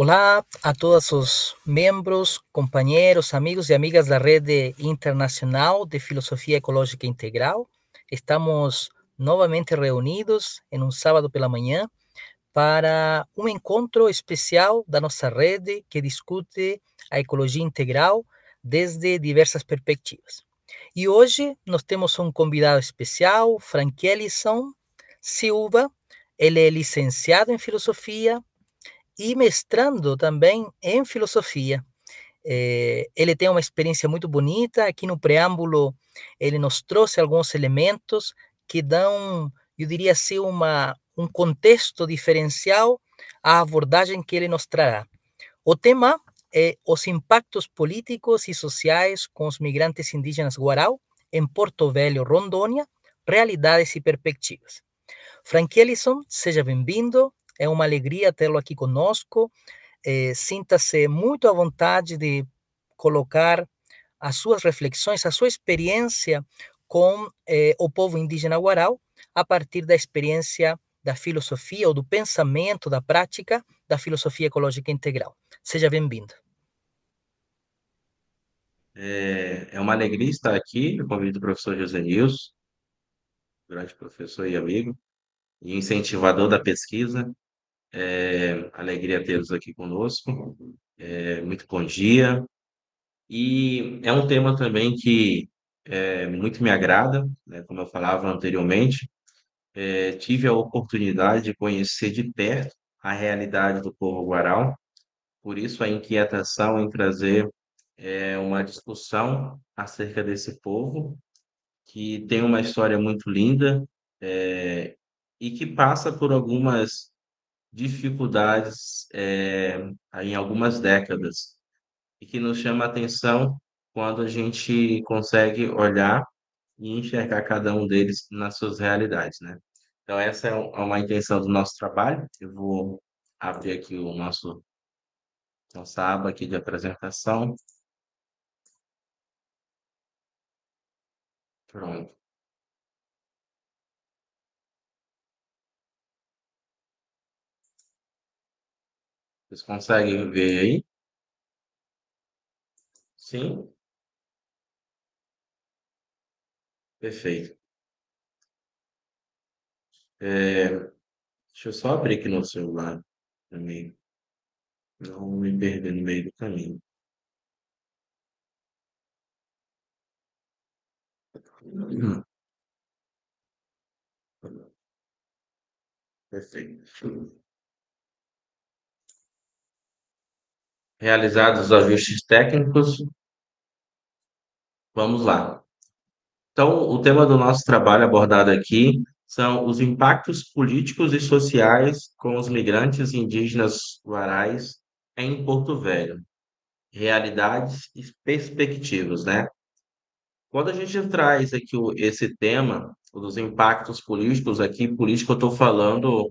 Olá a todos os membros, companheiros, amigos e amigas da Rede Internacional de Filosofia Ecológica Integral. Estamos novamente reunidos em um sábado pela manhã para um encontro especial da nossa rede que discute a ecologia integral desde diversas perspectivas. E hoje nós temos um convidado especial, Frankelison Silva. Ele é licenciado em filosofia e mestrando também em filosofia. Ele tem uma experiência muito bonita. Aqui no preâmbulo, ele nos trouxe alguns elementos que dão, eu diria assim, um contexto diferencial à abordagem que ele nos trará. O tema é os impactos políticos e sociais com os migrantes indígenas Guarau em Porto Velho, Rondônia, realidades e perspectivas. Frank Ellison, seja bem-vindo. É uma alegria tê-lo aqui conosco. Sinta-se muito à vontade de colocar as suas reflexões, a sua experiência com o povo indígena Guarau, a partir da experiência da filosofia ou do pensamento, da prática da filosofia ecológica integral. Seja bem-vindo. É uma alegria estar aqui. Eu convido o professor José Nilson, grande professor e amigo, e incentivador da pesquisa. Alegria tê-los aqui conosco. Muito bom dia. E é um tema também que muito me agrada, né? Como eu falava anteriormente, tive a oportunidade de conhecer de perto a realidade do povo guarau, por isso a inquietação em trazer uma discussão acerca desse povo que tem uma história muito linda, é, e que passa por algumas dificuldades, em algumas décadas, e que nos chama a atenção quando a gente consegue olhar e enxergar cada um deles nas suas realidades, né? Então, essa é uma intenção do nosso trabalho. Eu vou abrir aqui nossa aba aqui de apresentação. Pronto. Vocês conseguem ver aí? Sim? Perfeito. É, deixa eu só abrir aqui no celular também, não me perder no meio do caminho. Perfeito. Realizados os ajustes técnicos, vamos lá. Então, o tema do nosso trabalho abordado aqui são os impactos políticos e sociais com os migrantes indígenas rurais em Porto Velho, realidades e perspectivas, né? Quando a gente traz aqui esse tema, o dos impactos políticos, aqui, político, eu estou falando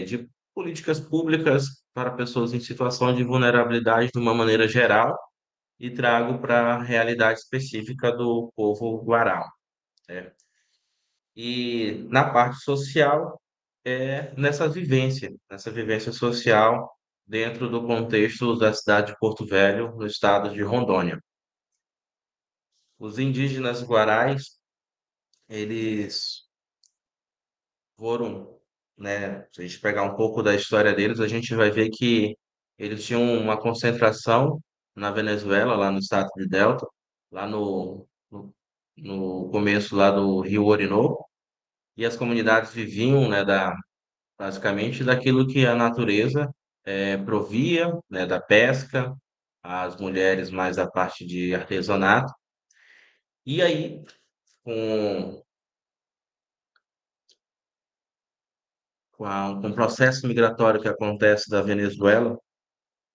de políticas públicas para pessoas em situação de vulnerabilidade de uma maneira geral e trago para a realidade específica do povo guarau, né? E na parte social, nessa vivência social dentro do contexto da cidade de Porto Velho, no estado de Rondônia. Os indígenas guarais, eles foram, né? Se a gente pegar um pouco da história deles, a gente vai ver que eles tinham uma concentração na Venezuela, lá no estado de Delta, lá no começo lá do Rio Orinoco, e as comunidades viviam, né, basicamente daquilo que a natureza provia, né, da pesca, as mulheres mais da parte de artesanato. E aí, com, com o processo migratório que acontece da Venezuela,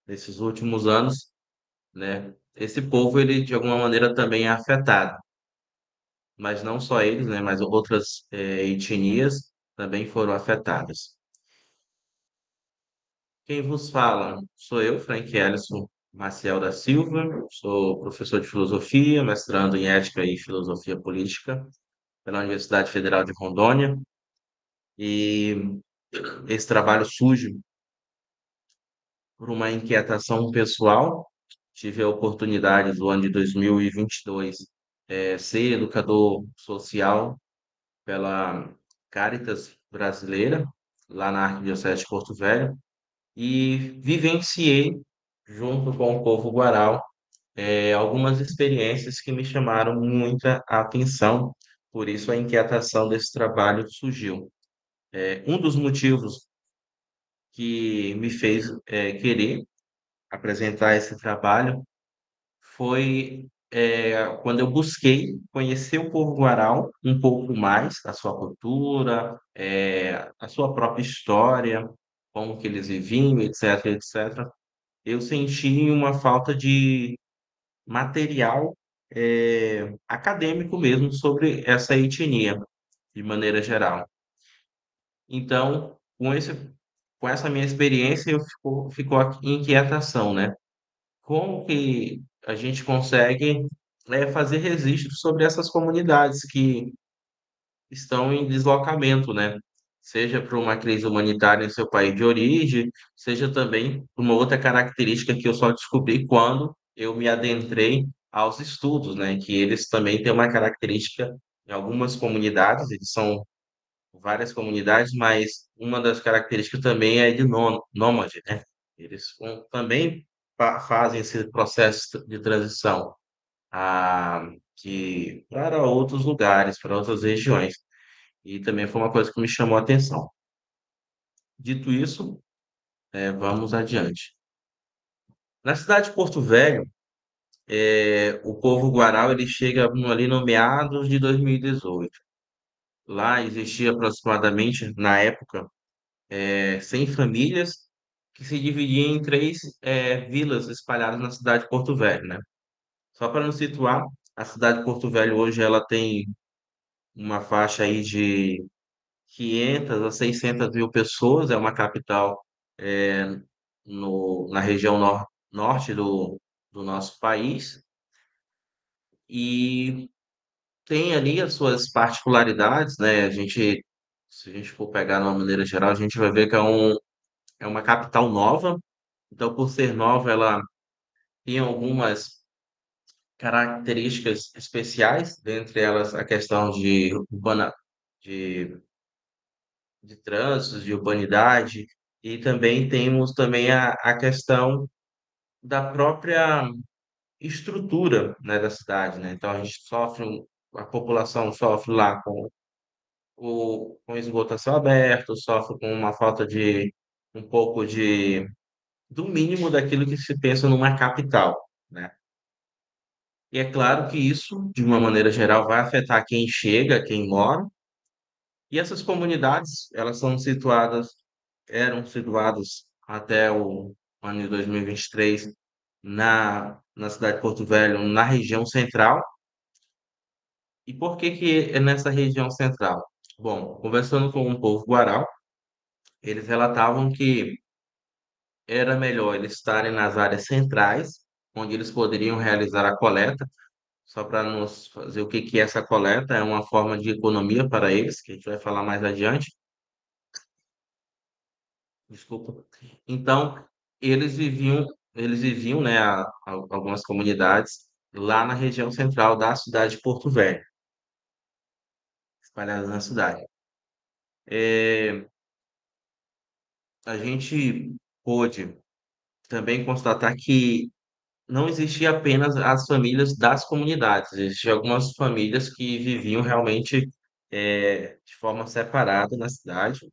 nesses últimos anos, né? Esse povo, ele de alguma maneira também é afetado, mas não só eles, né? Mas outras etnias também foram afetadas. Quem vos fala sou eu, Frank Ellison Maciel da Silva, sou professor de filosofia, mestrando em ética e filosofia política pela Universidade Federal de Rondônia, e esse trabalho surge por uma inquietação pessoal. Tive a oportunidade do ano de 2022 ser educador social pela Caritas Brasileira, lá na Arquidiocese de Porto Velho, e vivenciei, junto com o povo guaral, algumas experiências que me chamaram muita atenção, por isso a inquietação desse trabalho surgiu. Um dos motivos que me fez querer apresentar esse trabalho foi quando eu busquei conhecer o povo guaral um pouco mais, a sua cultura, a sua própria história, como que eles viviam, etc, etc. Eu senti uma falta de material acadêmico mesmo sobre essa etnia, de maneira geral. Então, com essa minha experiência, ficou a inquietação, né? Como que a gente consegue fazer registro sobre essas comunidades que estão em deslocamento, né? Seja por uma crise humanitária em seu país de origem, seja também por uma outra característica que eu só descobri quando eu me adentrei aos estudos, né? Que eles também têm uma característica em algumas comunidades, eles são várias comunidades, mas uma das características também é de nômade, né? Eles também fazem esse processo de transição para outros lugares, para outras regiões. E também foi uma coisa que me chamou a atenção. Dito isso, vamos adiante. Na cidade de Porto Velho, o povo guaral ele chega ali no meados de 2018. Lá existia aproximadamente, na época, 100 famílias que se dividiam em três vilas espalhadas na cidade de Porto Velho, né? Só para nos situar, a cidade de Porto Velho hoje ela tem uma faixa aí de 500 a 600 mil pessoas, é uma capital é, na região norte do nosso país e tem ali as suas particularidades, né? Se a gente for pegar de uma maneira geral, a gente vai ver que é uma capital nova, então por ser nova, ela tem algumas características especiais, dentre elas a questão de, de trânsito, de urbanidade, e também temos também a questão da própria estrutura, né, da cidade, né? Então a gente a população sofre lá com esgoto a céu aberto, sofre com uma falta de um pouco do mínimo daquilo que se pensa numa capital, né? E é claro que isso, de uma maneira geral, vai afetar quem chega, quem mora. E essas comunidades, eram situadas até o ano de 2023 na cidade de Porto Velho, na região central. E por que que é nessa região central? Bom, conversando com um povo guaral, eles relatavam que era melhor eles estarem nas áreas centrais, onde eles poderiam realizar a coleta. Só para nos fazer o que que é essa coleta, é uma forma de economia para eles, que a gente vai falar mais adiante. Desculpa. Então, eles viviam, né, algumas comunidades lá na região central da cidade de Porto Velho, espalhadas na cidade. É, a gente pôde também constatar que não existia apenas as famílias das comunidades, existiam algumas famílias que viviam realmente de forma separada na cidade,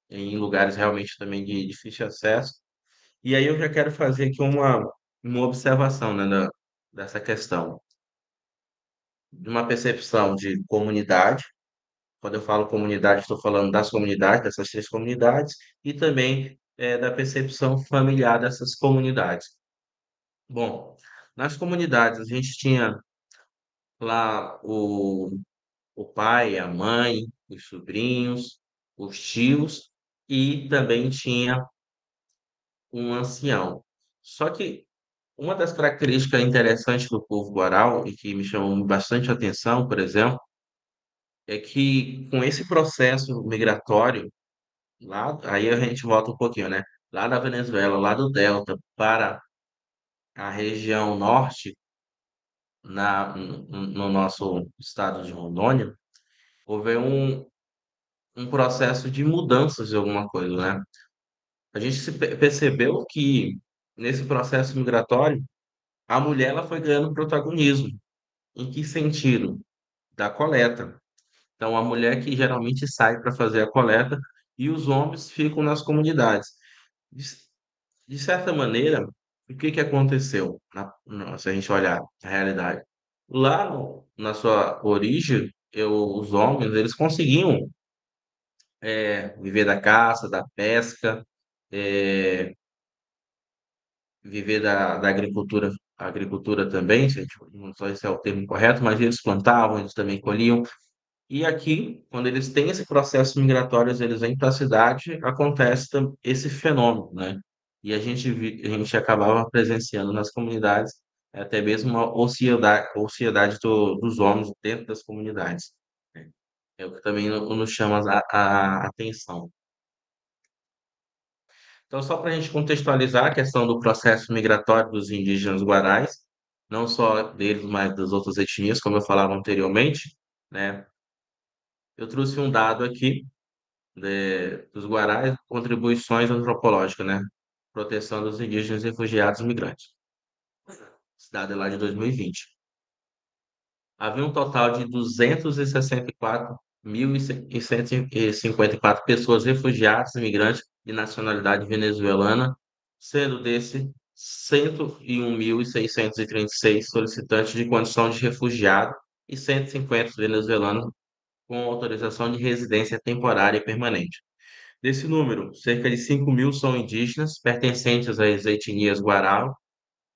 em lugares realmente também de difícil acesso. E aí eu já quero fazer aqui uma observação, né, dessa questão, de uma percepção de comunidade. Quando eu falo comunidade, estou falando das comunidades, dessas três comunidades, e também da percepção familiar dessas comunidades. Bom, nas comunidades a gente tinha lá o pai, a mãe, os sobrinhos, os tios, e também tinha um ancião. Só que uma das características interessantes do povo guaral e que me chamou bastante atenção, por exemplo, é que com esse processo migratório lá, aí a gente volta um pouquinho, né? lá da Venezuela, lá do Delta, para a região norte, no nosso estado de Rondônia, houve um processo de mudanças de alguma coisa, né? A gente percebeu que nesse processo migratório, a mulher ela foi ganhando protagonismo. Em que sentido? Da coleta. Então, a mulher que geralmente sai para fazer a coleta e os homens ficam nas comunidades. De, de certa maneira, o que que aconteceu, se a gente olhar a realidade? Lá na sua origem, os homens eles conseguiam viver da caça, da pesca, é, viver da agricultura também, se a gente, não sei se é o termo correto, mas eles plantavam, eles também colhiam. E aqui, quando eles têm esse processo migratório, eles vêm para a cidade, acontece esse fenômeno, né? E a gente acabava presenciando nas comunidades até mesmo uma ociosidade dos homens dentro das comunidades, né? É o que também nos chama a atenção. Então, só para a gente contextualizar a questão do processo migratório dos indígenas guarais, não só deles, mas das outras etnias, como eu falava anteriormente, né? Eu trouxe um dado aqui dos Guarais, contribuições antropológicas, né? Proteção dos indígenas refugiados e migrantes. Esse dado é lá de 2020. Havia um total de 264.154 pessoas refugiadas e migrantes de nacionalidade venezuelana, sendo desse 101.636 solicitantes de condição de refugiado e 150 venezuelanos com autorização de residência temporária e permanente. Desse número, cerca de 5.000 são indígenas, pertencentes às etnias Guarau,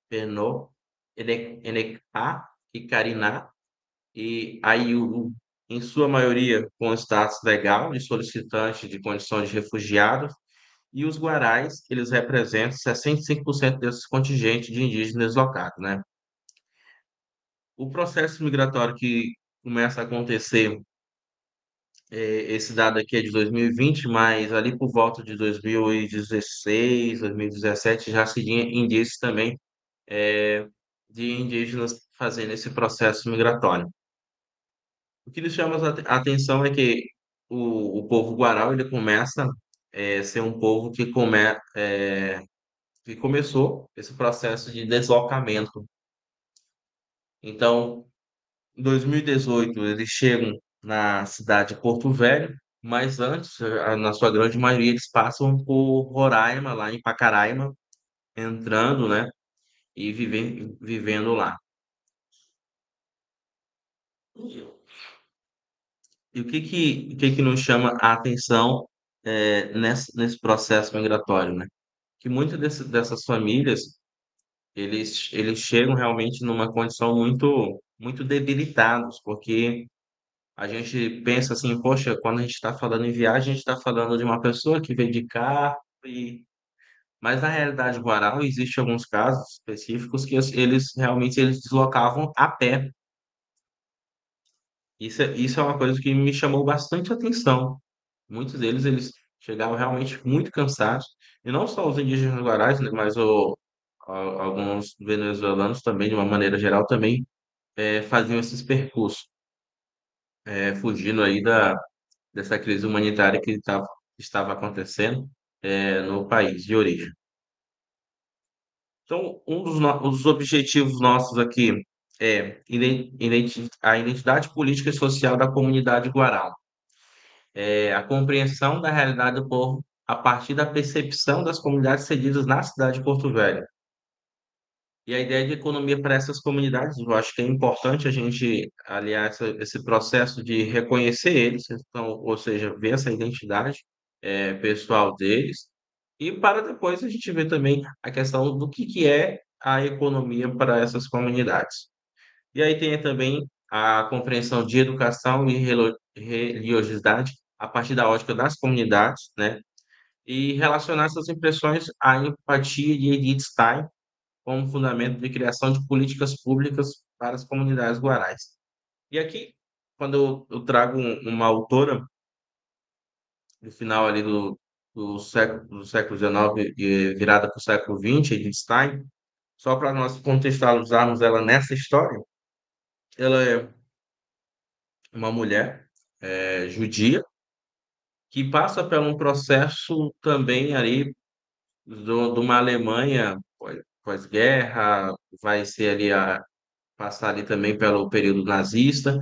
Penô, Enequá e Cariná, e Aiuru, em sua maioria com status legal de solicitante de condição de refugiado, e os Guarais, eles representam 65% desse contingente de indígenas deslocados, né? O processo migratório que começa a acontecer, esse dado aqui é de 2020, mas ali por volta de 2016, 2017, já se tinha indícios também é, de indígenas fazendo esse processo migratório. O que nos chama a atenção é que o povo Guarau ele começa a ser um povo que começou esse processo de deslocamento. Então, em 2018, eles chegam na cidade de Porto Velho, mas antes, na sua grande maioria, eles passam por Roraima, lá em Pacaraima, entrando, né, e vivendo lá. E o que que nos chama a atenção nesse processo migratório, né? Que muitas dessas famílias, eles chegam realmente numa condição muito, muito debilitados, porque a gente pensa assim, poxa, quando a gente está falando em viagem, a gente está falando de uma pessoa que veio de carro, mas na realidade rural existe alguns casos específicos que eles realmente eles deslocavam a pé. Isso é uma coisa que me chamou bastante atenção. Muitos deles eles chegavam realmente muito cansados, e não só os indígenas rurais, né, mas alguns venezuelanos também, de uma maneira geral, também faziam esses percursos, fugindo aí dessa crise humanitária que estava acontecendo no país de origem. Então, os objetivos nossos aqui é a identidade política e social da comunidade guará, a compreensão da realidade do povo a partir da percepção das comunidades cedidas na cidade de Porto Velho. E a ideia de economia para essas comunidades, eu acho que é importante a gente aliar esse processo de reconhecer eles, então, ou seja, ver essa identidade pessoal deles, e para depois a gente ver também a questão do que é a economia para essas comunidades. E aí tem também a compreensão de educação e religiosidade a partir da ótica das comunidades, né? E relacionar essas impressões à empatia de Edith Stein como fundamento de criação de políticas públicas para as comunidades guarais. E aqui, quando eu trago uma autora, no final ali do século XIX e virada para o século XX, Edith Stein, só para nós contextualizarmos ela nessa história, ela é uma mulher judia que passa por um processo também ali de uma Alemanha pós-guerra, vai ser ali passar ali também pelo período nazista,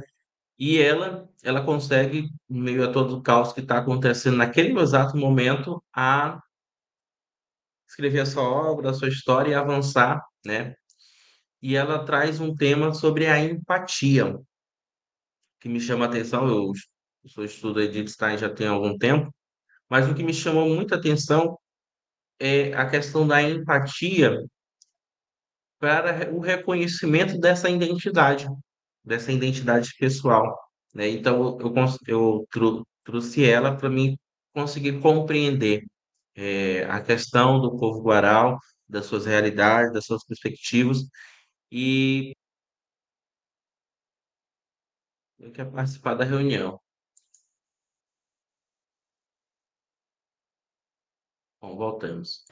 e ela consegue, em meio a todo o caos que está acontecendo naquele exato momento, a escrever a sua obra, a sua história e avançar, né? E ela traz um tema sobre a empatia, que me chama a atenção. Eu sou estudo Edith Stein já tem algum tempo, mas o que me chamou muita atenção é a questão da empatia para o reconhecimento dessa identidade pessoal, né? Então trouxe ela para mim conseguir compreender a questão do povo guaral, das suas realidades, das suas perspectivas e eu quero participar da reunião. Bom, voltamos.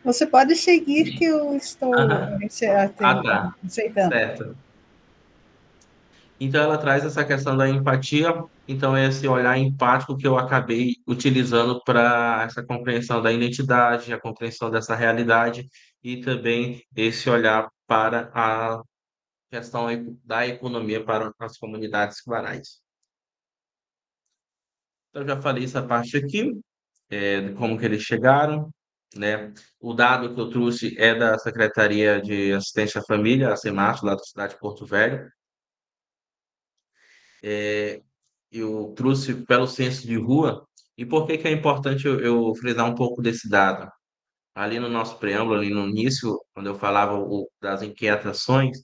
Você pode seguir que eu estou Aham. Ah, tá. aceitando. Certo. Então, ela traz essa questão da empatia. Então, é esse olhar empático que eu acabei utilizando para essa compreensão da identidade, a compreensão dessa realidade e também esse olhar para a questão da economia para as comunidades rurais. Então, já falei essa parte aqui, de como que eles chegaram, né? O dado que eu trouxe é da Secretaria de Assistência à Família, a SEMASF, lá da cidade de Porto Velho. Eu trouxe pelo censo de rua. E por que que é importante eu frisar um pouco desse dado? Ali no nosso preâmbulo, ali no início, quando eu falava das inquietações,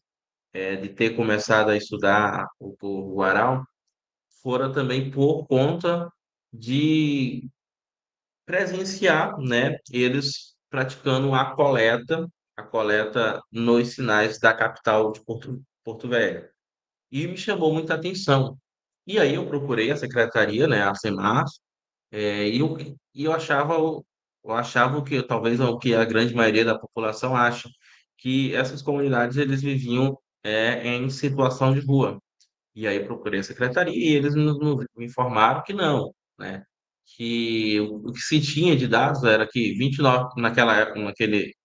de ter começado a estudar o povo guaral, fora também por conta de presenciar, né, eles praticando a coleta nos sinais da capital de Porto Velho. E me chamou muita atenção. E aí eu procurei a secretaria, né, a SEMAS, e eu achava que talvez o que a grande maioria da população acha, que essas comunidades eles viviam em situação de rua. E aí procurei a secretaria e eles nos informaram que não, né? Que o que se tinha de dados era que 29 naquela época,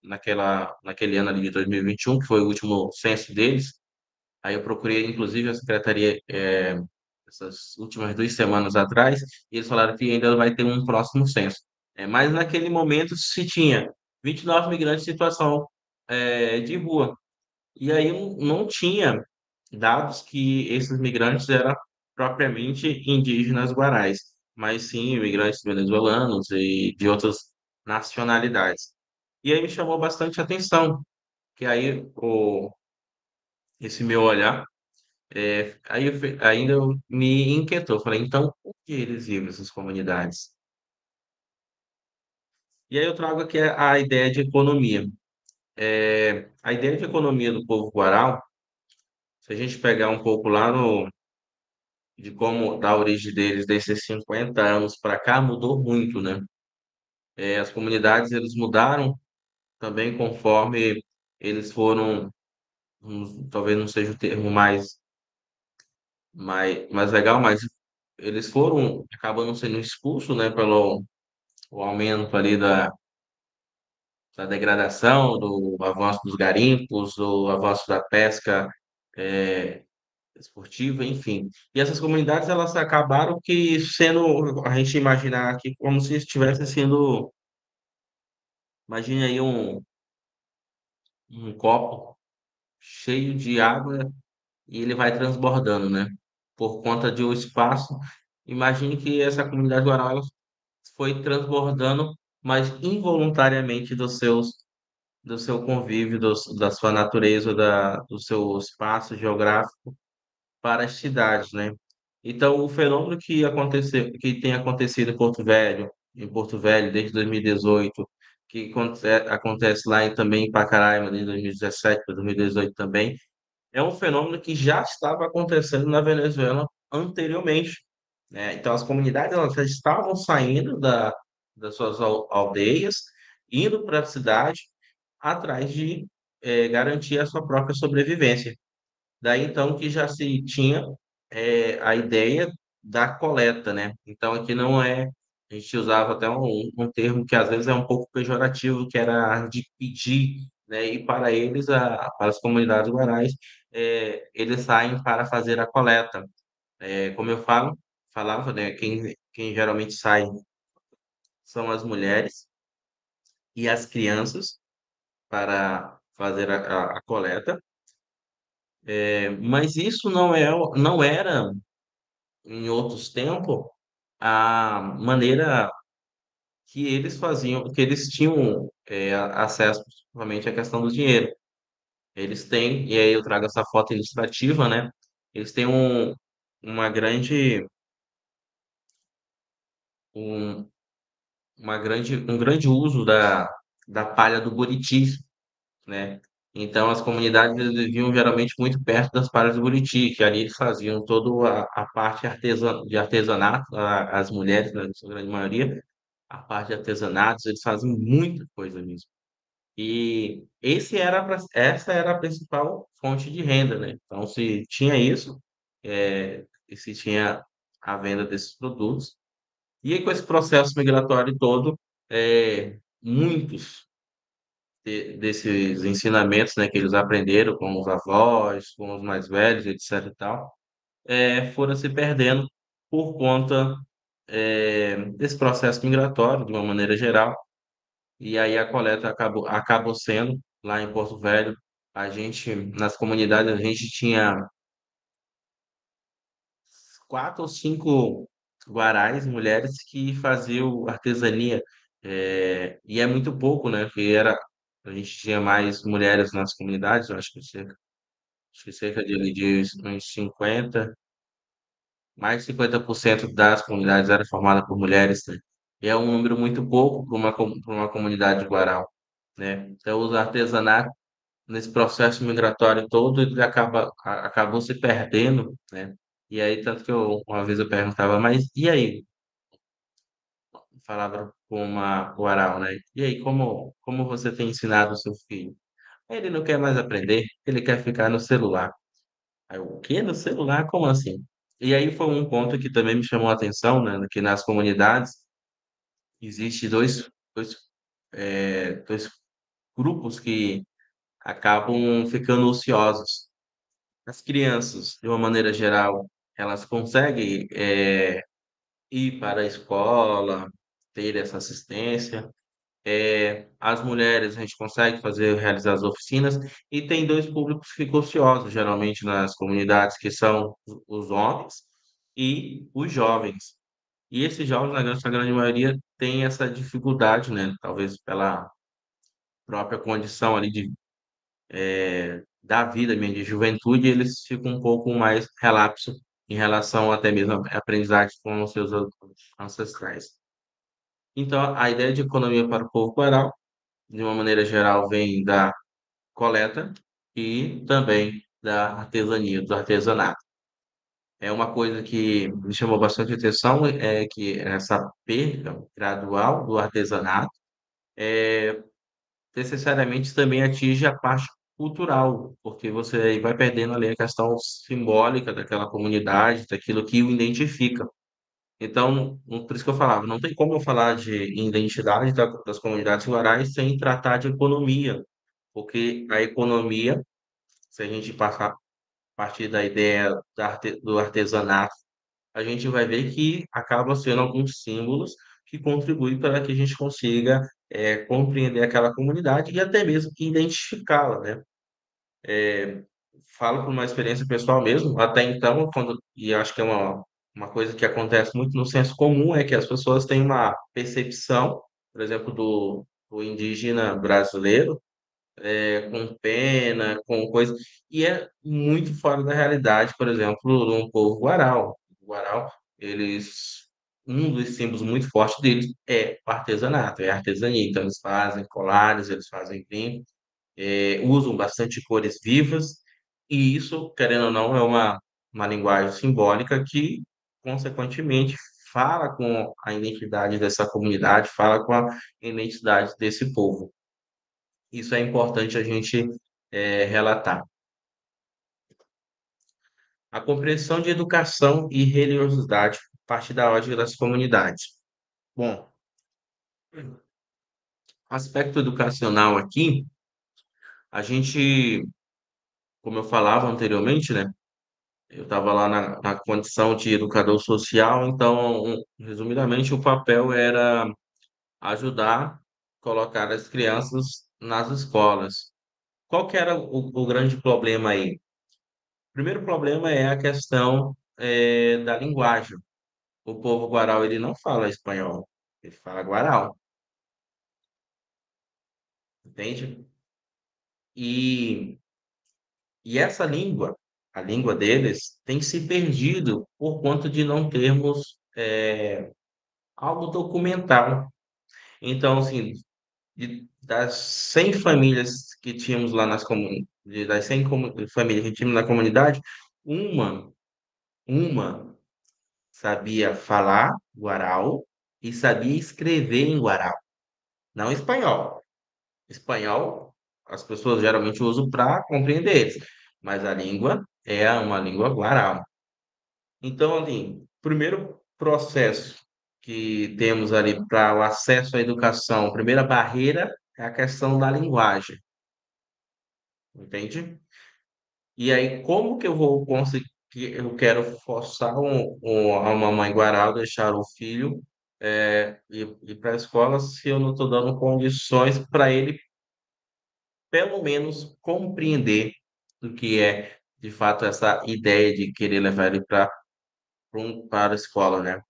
naquele ano ali de 2021, que foi o último censo deles, aí eu procurei inclusive a secretaria essas últimas 2 semanas atrás, e eles falaram que ainda vai ter um próximo censo. Mas naquele momento se tinha 29 migrantes em situação de rua. E aí não tinha dados que esses migrantes eram propriamente indígenas guarais, mas sim imigrantes venezuelanos e de outras nacionalidades. E aí me chamou bastante atenção, que aí esse meu olhar, aí ainda me inquietou. Falei, então, por que eles vivem essas comunidades? E aí eu trago aqui a ideia de economia. A ideia de economia do povo guaral, se a gente pegar um pouco lá de como da origem deles, desses 50 anos para cá, mudou muito, né? As comunidades, eles mudaram também conforme eles foram, talvez não seja o termo mais legal, mas eles foram acabando sendo expulsos, né, pelo o aumento ali da degradação, do avanço dos garimpos, do avanço da pesca é, esportiva, enfim. E essas comunidades, elas acabaram que sendo, a gente imaginar aqui como se estivesse sendo, imagine aí um copo cheio de água e ele vai transbordando, né? Por conta de um espaço. Imagine que essa comunidade rural ela foi transbordando, mas involuntariamente do seu convívio, da sua natureza, do seu espaço geográfico para as cidades, né? Então, o fenômeno que aconteceu, que tem acontecido em Porto Velho desde 2018, que acontece lá também em Pacaraima, de 2017 para 2018 também, é um fenômeno que já estava acontecendo na Venezuela anteriormente, né? Então, as comunidades elas já estavam saindo das suas aldeias, indo para a cidade atrás de garantir a sua própria sobrevivência. Daí então que já se tinha a ideia da coleta, né? Então aqui não é, a gente usava até um termo que às vezes é um pouco pejorativo, que era de pedir, né? E para eles, para as comunidades rurais, eles saem para fazer a coleta. Como eu falava, né? Quem geralmente sai são as mulheres e as crianças para fazer a coleta. Mas isso não era em outros tempos, a maneira que eles faziam, que eles tinham acesso, principalmente à questão do dinheiro. Eles têm, e aí eu trago essa foto ilustrativa, né? Eles têm uma grande, um, um grande uso da palha do buriti, né? Então, as comunidades eles viviam geralmente muito perto das palhas do Buriti, que ali eles faziam toda a parte de artesanato, as mulheres, na sua grande maioria, a parte de artesanatos, eles faziam muita coisa mesmo. E essa era a principal fonte de renda, né? Então, se tinha isso, e se tinha a venda desses produtos, e aí, com esse processo migratório todo, muitos desses ensinamentos, né, que eles aprenderam com os avós, com os mais velhos, etc e tal, foram se perdendo por conta desse processo migratório, de uma maneira geral, e aí a coleta acabou sendo, lá em Porto Velho, nas comunidades, a gente tinha 4 ou 5 guarais, mulheres que faziam artesania, e é muito pouco, né, porque a gente tinha mais mulheres nas comunidades, eu acho que cerca de uns 50, mais de 50% das comunidades eram formadas por mulheres, né? E é um número muito pouco para uma comunidade guaral, né? Então, os artesanatos, nesse processo migratório todo, ele acabou se perdendo, né? E aí, tanto que uma vez eu perguntava, mas e aí? Falava com uma guaral, né? E aí, como você tem ensinado o seu filho? Ele não quer mais aprender, ele quer ficar no celular. Aí, eu, o quê? No celular? Como assim? E aí foi um ponto que também me chamou a atenção, né? Que nas comunidades existe dois grupos que acabam ficando ociosos. As crianças, de uma maneira geral, elas conseguem ir para a escola, ter essa assistência. As mulheres, a gente consegue realizar as oficinas, e tem dois públicos que ficam ociosos, geralmente, nas comunidades, que são os homens e os jovens. E esses jovens, sua grande maioria, têm essa dificuldade, né? Talvez pela própria condição ali da vida mesmo, de juventude, eles ficam um pouco mais relapso em relação até mesmo à aprendizagem com os seus ancestrais. Então, a ideia de economia para o povo rural, de uma maneira geral, vem da coleta e também da artesania, do artesanato. É uma coisa que me chamou bastante atenção, é que essa perda gradual do artesanato necessariamente também atinge a parte cultural, porque você aí vai perdendo ali a questão simbólica daquela comunidade, daquilo que o identifica. Então, por isso que eu falava, não tem como eu falar de identidade das comunidades rurais sem tratar de economia, porque a economia, se a gente passar a partir da ideia do artesanato, a gente vai ver que acaba sendo alguns símbolos que contribuem para que a gente consiga compreender aquela comunidade e até mesmo identificá-la, né? Falo por uma experiência pessoal mesmo, até então, e acho que é uma coisa que acontece muito no senso comum, é que as pessoas têm uma percepção, por exemplo, do indígena brasileiro, com pena, com coisa, e é muito fora da realidade, por exemplo, no povo guaral. O guaral, um dos símbolos muito fortes deles é o artesanato, é a artesania. Então, eles fazem colares, eles fazem brincos, usam bastante cores vivas, e isso, querendo ou não, é uma linguagem simbólica que, consequentemente, fala com a identidade dessa comunidade, fala com a identidade desse povo. Isso é importante a gente relatar. A compreensão de educação e religiosidade a partir da ótica das comunidades. Bom, aspecto educacional aqui, a gente, como eu falava anteriormente, né? Eu estava lá na condição de educador social, então, resumidamente, o papel era ajudar, colocar as crianças nas escolas. Qual que era o grande problema aí? O primeiro problema é a questão da linguagem. O povo guarau ele não fala espanhol, ele fala guarau, entende? E, e essa língua, a língua deles, tem se perdido por conta de não termos algo documental. Então, assim, das 100 famílias que tínhamos lá das 100 famílias que tínhamos na comunidade, uma, uma sabia falar guarau e sabia escrever em guarau, não espanhol. Espanhol, as pessoas geralmente usam para compreender eles, mas a língua é uma língua guarau. Então, assim, primeiro processo que temos ali para o acesso à educação, a primeira barreira é a questão da linguagem, entende? E aí, como que eu vou conseguir? Eu quero forçar a uma mãe guarau deixar o filho ir para a escola se eu não estou dando condições para ele, pelo menos, compreender o que é, de fato, essa ideia de querer levar ele para a escola, né?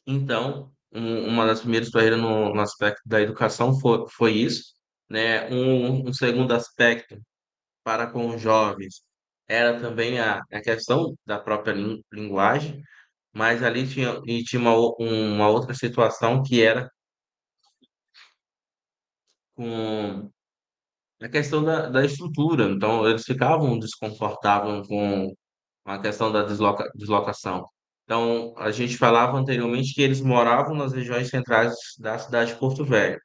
Então, uma das primeiras barreiras no aspecto da educação foi isso, né? Um segundo aspecto para com os jovens era também a questão da própria linguagem, mas ali tinha uma outra situação que era com a questão da estrutura. Então, eles ficavam desconfortáveis com a questão da deslocação. Então, a gente falava anteriormente que eles moravam nas regiões centrais da cidade de Porto Velho.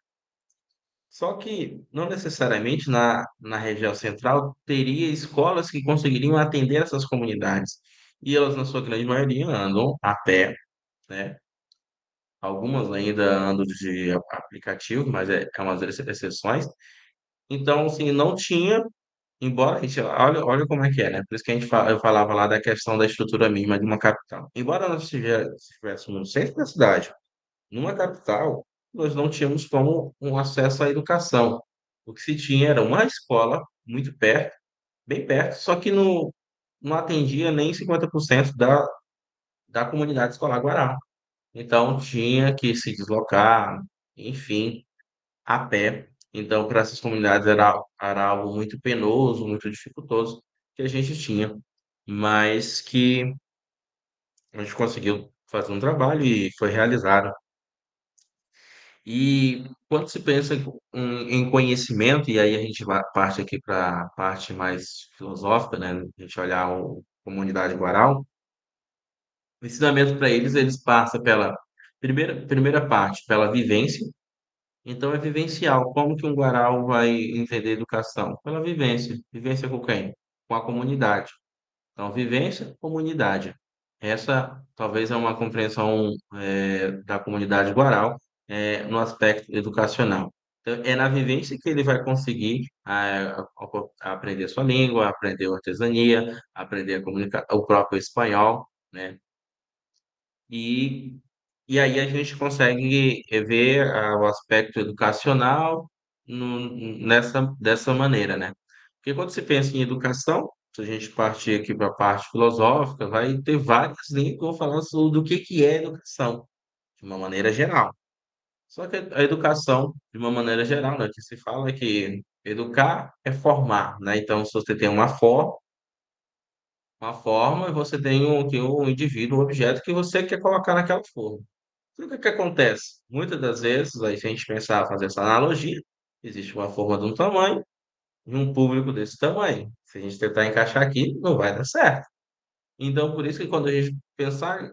Só que não necessariamente na região central teria escolas que conseguiriam atender essas comunidades. E elas, na sua grande maioria, andam a pé, né? Algumas ainda andam de aplicativo, mas é umas exceções. Então, assim, não tinha, embora a gente, olha como é que é, né? Por isso que eu falava lá da questão da estrutura mínima de uma capital. Embora nós estivéssemos no centro da cidade, numa capital, nós não tínhamos como um acesso à educação. O que se tinha era uma escola muito perto, bem perto, só que não atendia nem 50% da comunidade escolar Guará. Então tinha que se deslocar, enfim, a pé. Então, para essas comunidades era algo muito penoso, muito dificultoso que a gente tinha, mas que a gente conseguiu fazer um trabalho e foi realizado. E quando se pensa em conhecimento, e aí a gente parte aqui para a parte mais filosófica, né? A gente olhar a comunidade guaral, o ensinamento para eles, eles passam pela primeira parte, pela vivência. Então é vivencial. Como que um guaral vai entender educação? Pela vivência. Vivência com quem? Com a comunidade. Então, vivência, comunidade. Essa talvez é uma compreensão da comunidade guaral no aspecto educacional. Então, é na vivência que ele vai conseguir aprender sua língua, aprender artesania, aprender a comunicar o próprio espanhol, né? E, e aí a gente consegue ver o aspecto educacional dessa maneira, né? Porque quando se pensa em educação, se a gente partir aqui para a parte filosófica, vai ter várias linhas que vão falar sobre o que é educação, de uma maneira geral. Só que a educação, de uma maneira geral, né, que se fala é que educar é formar, né? Então, se você tem uma forma e você tem um indivíduo, um objeto que você quer colocar naquela forma. Então, o que que acontece? Muitas das vezes, aí, se a gente pensar, fazer essa analogia, existe uma forma de um tamanho e um público desse tamanho. Se a gente tentar encaixar aqui, não vai dar certo. Então, por isso que quando a gente pensar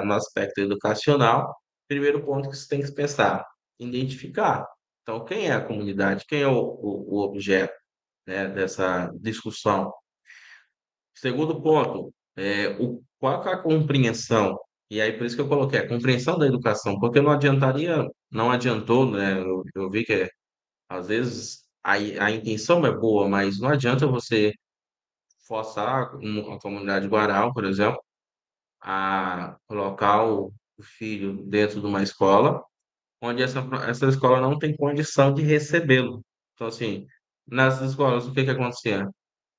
no aspecto educacional, primeiro ponto que você tem que pensar, identificar. Então, quem é a comunidade? Quem é o objeto, né, dessa discussão? Segundo ponto, qual que é a compreensão? E aí, por isso que eu coloquei a compreensão da educação, porque não adiantaria, não adiantou, né? Eu vi que às vezes a intenção é boa, mas não adianta você forçar a comunidade guaral, por exemplo, a colocar o filho dentro de uma escola onde essa escola não tem condição de recebê-lo. Então, assim, nas escolas, o que que acontecia?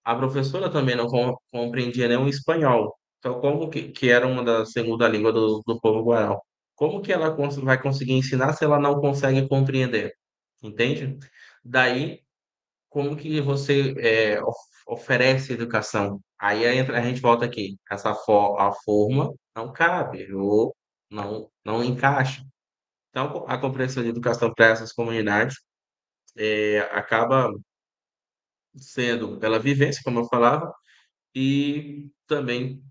A professora também não compreendia nem o espanhol. Então, como que era uma da segunda língua do povo guaral? Como que ela vai conseguir ensinar se ela não consegue compreender? Entende? Daí, como que você oferece educação? Aí a gente volta aqui. A forma não cabe ou não encaixa. Então, a compreensão de educação para essas comunidades acaba sendo pela vivência, como eu falava, e também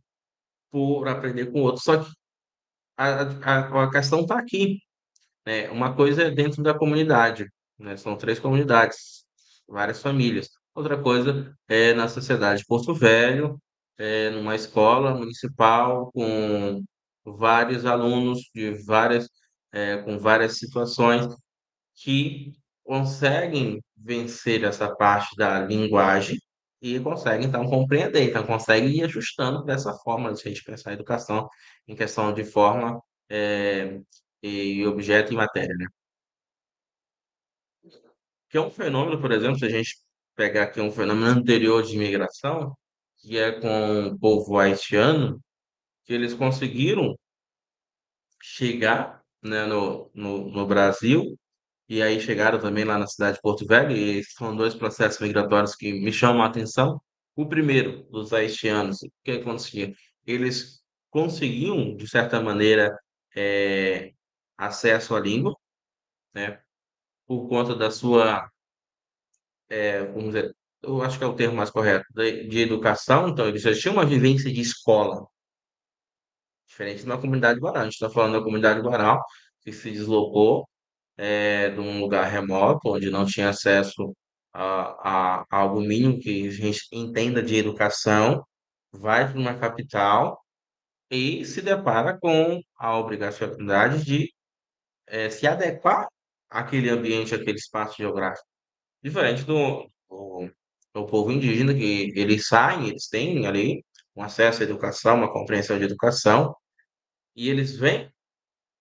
por aprender com outros. Só que a questão está aqui, né? Uma coisa é dentro da comunidade, né? São três comunidades, várias famílias. Outra coisa é na sociedade de Porto Velho, numa escola municipal com vários alunos com várias situações que conseguem vencer essa parte da linguagem e conseguem, então, compreender. Então, conseguem ir ajustando dessa forma, se a gente pensar a educação em questão de forma, e objeto e matéria, né? Que é um fenômeno, por exemplo, se a gente pegar aqui um fenômeno anterior de imigração, que é com o povo haitiano, que eles conseguiram chegar, né, no Brasil. E aí chegaram também lá na cidade de Porto Velho, e são dois processos migratórios que me chamam a atenção. O primeiro, dos haitianos, o que acontecia? Eles conseguiam, de certa maneira, acesso à língua, né, por conta da sua, vamos dizer, eu acho que é o termo mais correto, de educação. Então, eles já tinham uma vivência de escola, diferente da comunidade guaral. A gente está falando da comunidade guaral, que se deslocou de um lugar remoto, onde não tinha acesso a algo mínimo que a gente entenda de educação, vai para uma capital e se depara com a obrigatoriedade de se adequar àquele ambiente, àquele espaço geográfico. Diferente do povo indígena, que eles saem, eles têm ali um acesso à educação, uma compreensão de educação, e eles vêm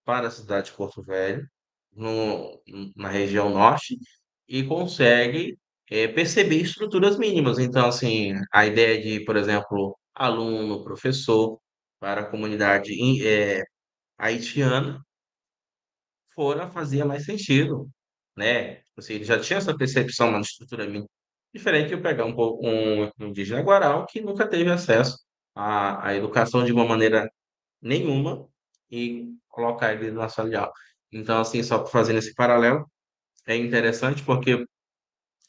para a cidade de Porto Velho, no, na região norte, e consegue perceber estruturas mínimas. Então, assim, a ideia de, por exemplo, aluno, professor, para a comunidade haitiana, fora fazia mais sentido, né? Assim, ele já tinha essa percepção na estrutura mínima. Diferente de eu pegar um indígena guaral que nunca teve acesso à educação de uma maneira nenhuma e colocar ele na sala de aula. Então, assim, só fazendo esse paralelo, é interessante porque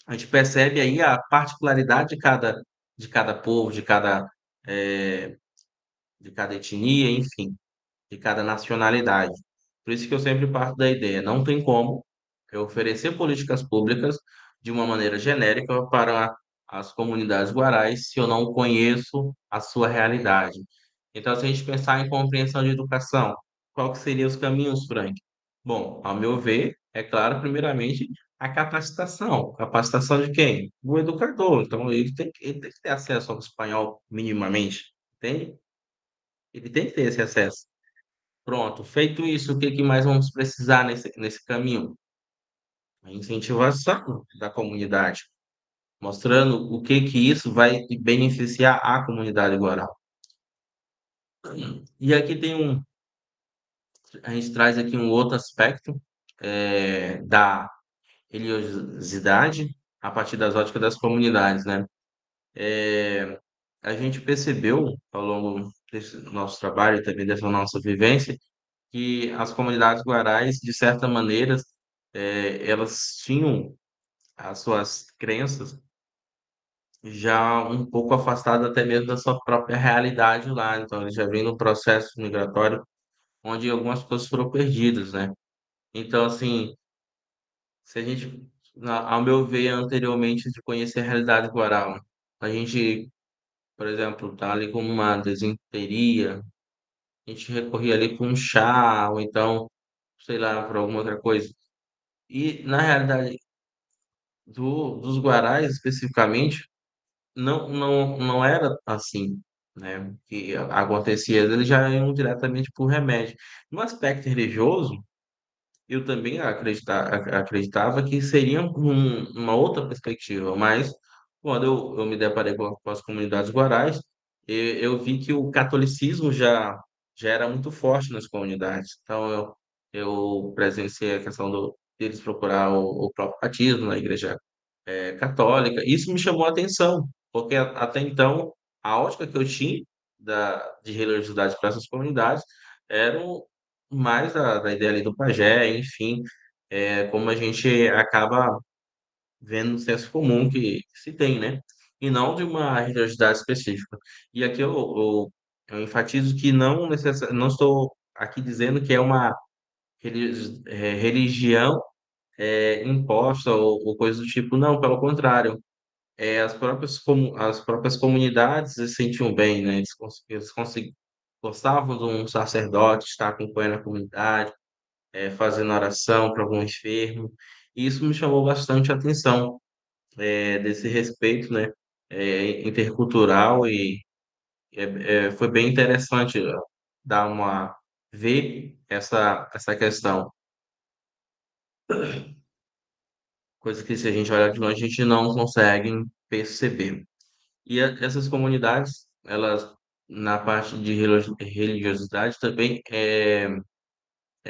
a gente percebe aí a particularidade de cada povo, eh, de cada etnia, enfim, de cada nacionalidade. Por isso que eu sempre parto da ideia, não tem como eu oferecer políticas públicas de uma maneira genérica para as comunidades guarais se eu não conheço a sua realidade. Então, se a gente pensar em compreensão de educação, qual que seriam os caminhos, Frank? Bom, ao meu ver, é claro, primeiramente, a capacitação. Capacitação de quem? Do educador. Então, ele tem que ter acesso ao espanhol minimamente, entende? Ele tem que ter esse acesso. Pronto, feito isso, o que que mais vamos precisar nesse caminho? A incentivação da comunidade, mostrando o que que isso vai beneficiar a comunidade guaral. E aqui a gente traz aqui um outro aspecto da religiosidade a partir das óticas das comunidades, né? A gente percebeu ao longo desse nosso trabalho e também dessa nossa vivência que as comunidades guarais, de certa maneira, elas tinham as suas crenças já um pouco afastado até mesmo da sua própria realidade lá. Então, ele já vem no processo migratório onde algumas coisas foram perdidas, né? Então, assim, se a gente, ao meu ver, anteriormente de conhecer a realidade guaral, a gente, por exemplo, tá ali com uma desinteria, a gente recorria ali para um chá, ou então, sei lá, para alguma outra coisa. E, na realidade, dos guarais, especificamente, não era assim, né? Que acontecia, eles já iam diretamente por remédio. No aspecto religioso, eu também acreditava que seria uma outra perspectiva, mas quando eu me deparei com as comunidades guarais, eu vi que o catolicismo já era muito forte nas comunidades. Então, eu presenciei a questão deles procurar o próprio batismo na igreja católica. Isso me chamou a atenção, porque até então a ótica que eu tinha de religiosidade para essas comunidades era mais da ideia ali do pajé, enfim, como a gente acaba vendo no senso comum que se tem, né? E não de uma religiosidade específica. E aqui eu enfatizo que não estou aqui dizendo que é uma religião imposta ou coisa do tipo, não, pelo contrário, as próprias comunidades se sentiam bem, né? Gostavam de um sacerdote estar acompanhando a comunidade, fazendo oração para algum enfermo. E isso me chamou bastante a atenção, desse respeito, né? Intercultural e foi bem interessante dar uma ver essa questão, coisa que se a gente olhar de longe a gente não consegue perceber. E essas comunidades, elas, na parte de religiosidade também, é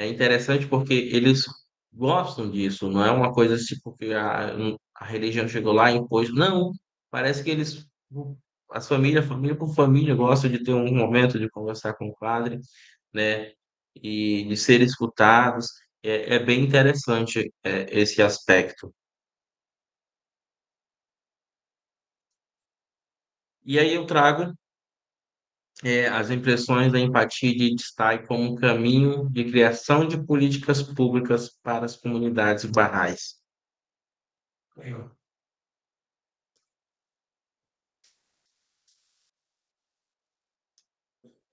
interessante porque eles gostam disso, não é uma coisa assim porque a religião chegou lá e impôs. Não, parece que família por família, gostam de ter um momento de conversar com o padre, né? E de ser escutados. É bem interessante, esse aspecto. E aí eu trago as impressões da empatia de Stai como um caminho de criação de políticas públicas para as comunidades barrais.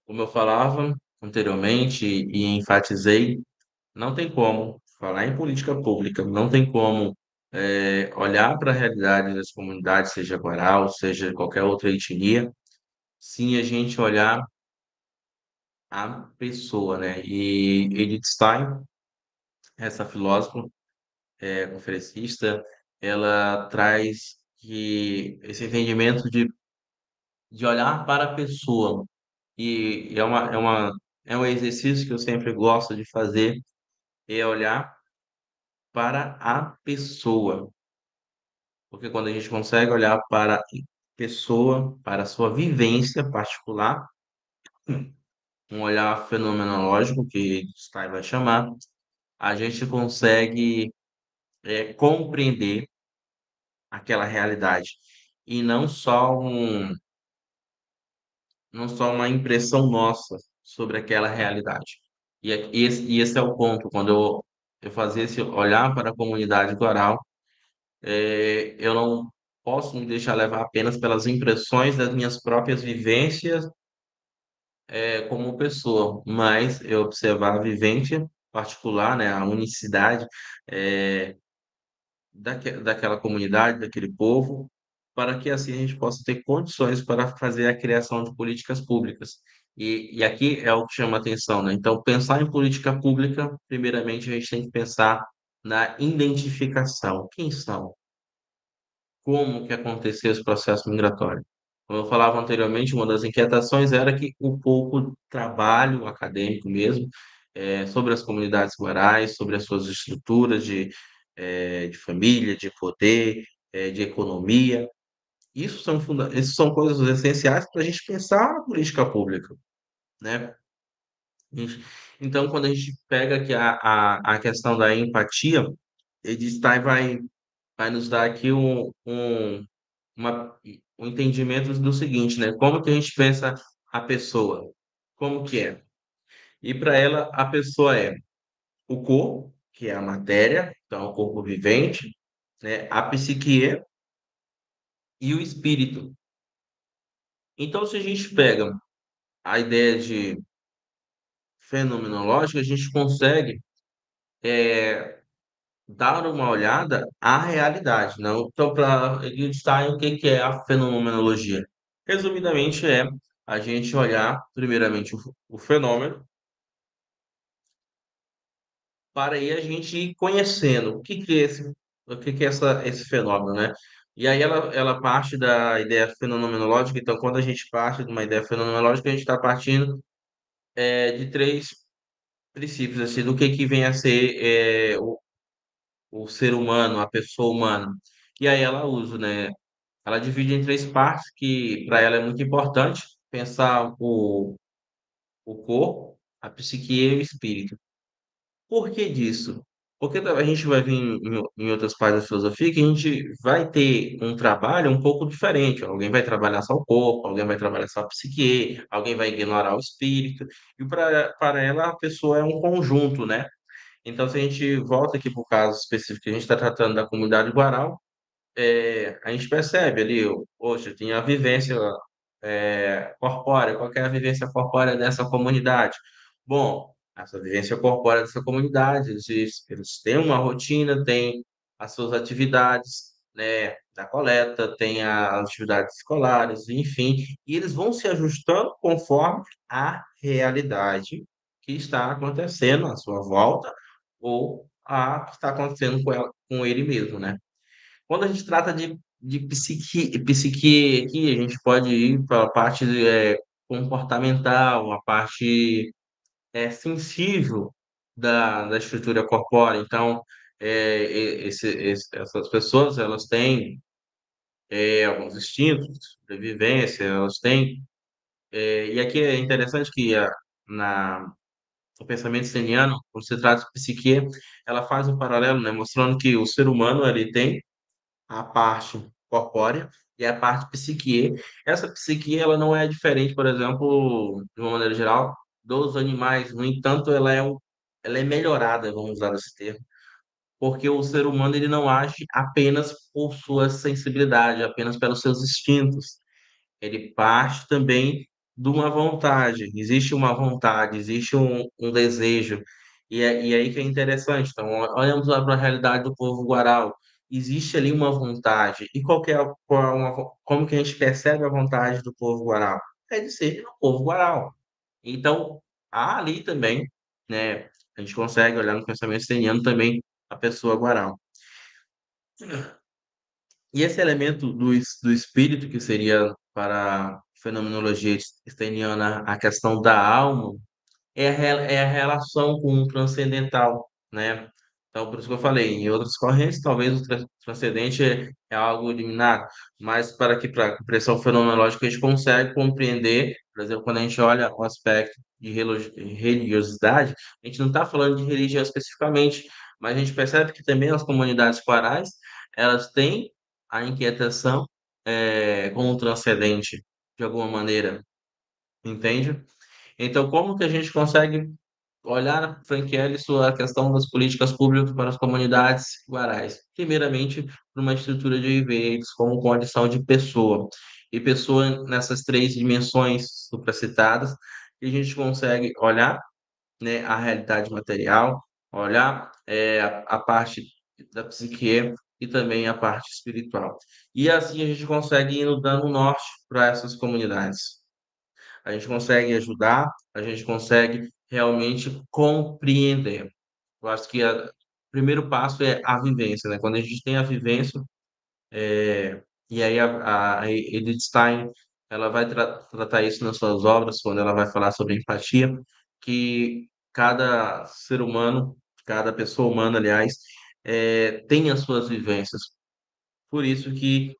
Como eu falava anteriormente e enfatizei, não tem como falar em política pública, não tem como olhar para a realidade das comunidades, seja Guaral, seja qualquer outra etnia, sem a gente olhar a pessoa, né? E Edith Stein, essa filósofa, conferencista, ela traz que esse entendimento de olhar para a pessoa. E é um exercício que eu sempre gosto de fazer, é olhar para a pessoa. Porque quando a gente consegue olhar para a pessoa, para a sua vivência particular, um olhar fenomenológico, que Stein vai chamar, a gente consegue compreender aquela realidade. E não só uma impressão nossa sobre aquela realidade. E esse é o ponto, quando eu fazia esse olhar para a comunidade coral, eu não posso me deixar levar apenas pelas impressões das minhas próprias vivências, como pessoa, mas eu observar a vivência particular, né, a unicidade, é, daquela comunidade, daquele povo, para que assim a gente possa ter condições para fazer a criação de políticas públicas. E aqui é o que chama a atenção, né? Então, pensar em política pública, primeiramente a gente tem que pensar na identificação. Quem são? Como que aconteceu esse processo migratório? Como eu falava anteriormente, uma das inquietações era que o pouco trabalho acadêmico mesmo, sobre as comunidades rurais, sobre as suas estruturas de família, de poder, de economia, isso são coisas essenciais para a gente pensar na política pública, né? Então, quando a gente pega aqui a questão da empatia, Edith Stein vai nos dar aqui uma, um entendimento do seguinte, né? Como que a gente pensa a pessoa? Como que é? E para ela, a pessoa é o corpo, que é a matéria, então o corpo vivente, né? A psique e o espírito. Então, se a gente pega a ideia de fenomenológica, a gente consegue dar uma olhada à realidade, não? Então, para Wittgenstein, o que que é a fenomenologia? Resumidamente, é a gente olhar, primeiramente, o fenômeno, para aí a gente ir conhecendo o que que é esse fenômeno, né? E aí ela parte da ideia fenomenológica, então, quando a gente parte de uma ideia fenomenológica, a gente está partindo de três princípios, assim, do que vem a ser o ser humano, a pessoa humana. E aí ela usa, né? Ela divide em três partes, que para ela é muito importante pensar o corpo, a psique e o espírito. Por que disso? Porque a gente vai vir em outras partes da filosofia que a gente vai ter um trabalho um pouco diferente. Alguém vai trabalhar só o corpo, alguém vai trabalhar só a psique, alguém vai ignorar o espírito. E para ela, a pessoa é um conjunto, né? Então, se a gente volta aqui para o caso específico que a gente está tratando da comunidade Guaral, a gente percebe ali, hoje tem a vivência corpórea, qual que é a vivência corpórea dessa comunidade? Bom, essa vivência corpórea dessa comunidade, eles têm uma rotina, têm as suas atividades, né, da coleta, tem as atividades escolares, enfim, e eles vão se ajustando conforme a realidade que está acontecendo à sua volta ou a que está acontecendo com ele mesmo, né? Quando a gente trata de psique aqui, a gente pode ir para a parte comportamental, a parte sensível da estrutura corpórea. Então, essas pessoas, elas têm alguns instintos de sobrevivência, elas têm... e aqui é interessante que na, no pensamento steniano, quando se trata de psique, ela faz um paralelo, né, mostrando que o ser humano ele tem a parte corpórea e a parte psique. Essa psique, ela não é diferente, por exemplo, de uma maneira geral, dos animais. No entanto, ela é melhorada, vamos usar esse termo, porque o ser humano ele não age apenas por sua sensibilidade, apenas pelos seus instintos. Ele parte também de uma vontade. Existe uma vontade, existe um desejo. E aí que é interessante. Então, olhamos lá para a realidade do povo guaral. Existe ali uma vontade. E como que a gente percebe a vontade do povo guaral? É de ser o povo guaral. Então, há ali também, né? A gente consegue olhar no pensamento esteniano também a pessoa guaral. E esse elemento do espírito, que seria para a fenomenologia steiniana a questão da alma, é a relação com o transcendental, né? Então, por isso que eu falei, em outras correntes, talvez o transcendente é algo eliminado, mas para a compreensão fenomenológica, a gente consegue compreender, por exemplo, quando a gente olha o aspecto de religiosidade, a gente não está falando de religião especificamente, mas a gente percebe que também as comunidades corais, elas têm a inquietação com o transcendente, de alguma maneira, entende? Então, como que a gente consegue olhar, Franquelli, isso a questão das políticas públicas para as comunidades guarais? Primeiramente, por uma estrutura de eles como condição de pessoa. E pessoa nessas três dimensões supracitadas, e a gente consegue olhar, né, a realidade material, olhar a parte da psique e também a parte espiritual. E assim a gente consegue ir dando norte para essas comunidades. A gente consegue ajudar, a gente consegue realmente compreender. Eu acho que o primeiro passo é a vivência, né? Quando a gente tem a vivência, e aí a Edith Stein, ela vai tratar isso nas suas obras, quando ela vai falar sobre empatia, que cada ser humano, cada pessoa humana, aliás, tem as suas vivências. Por isso que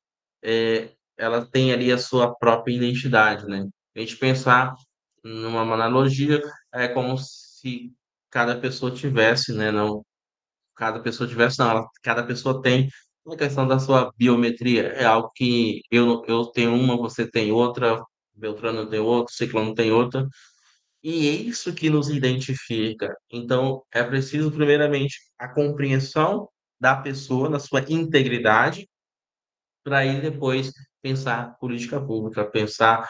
ela tem ali a sua própria identidade, né? A gente pensar numa analogia é como se cada pessoa tivesse, né? Não, cada pessoa tivesse, não, cada pessoa tem a questão da sua biometria é algo que eu tenho uma, você tem outra, Beltrano tem outra, Ciclano tem outra, e é isso que nos identifica. Então, é preciso, primeiramente, a compreensão da pessoa, na sua integridade, para aí depois pensar política pública, pensar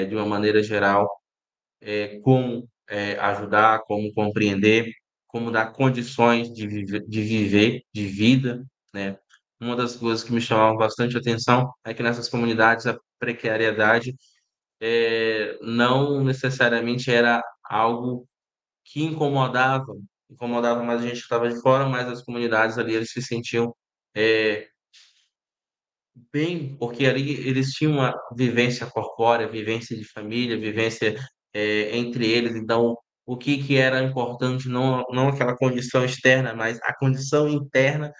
de uma maneira geral como ajudar, como compreender, como dar condições de vida, né? Uma das coisas que me chamavam bastante atenção é que nessas comunidades a precariedade não necessariamente era algo que incomodava mais a gente que estava de fora, mas as comunidades ali eles se sentiam é, bem, porque ali eles tinham uma vivência corpórea, vivência de família, vivência entre eles. Então, o que que era importante, não aquela condição externa, mas a condição interna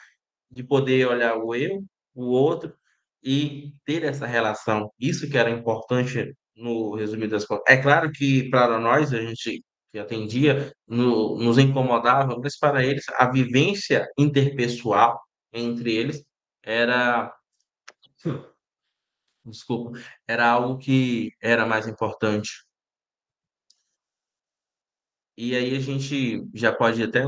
de poder olhar o eu, o outro e ter essa relação. Isso que era importante no resumo das contas. É claro que para nós, a gente que atendia, nos incomodava, mas para eles a vivência interpessoal entre eles era desculpa, era algo que era mais importante. E aí a gente já pode até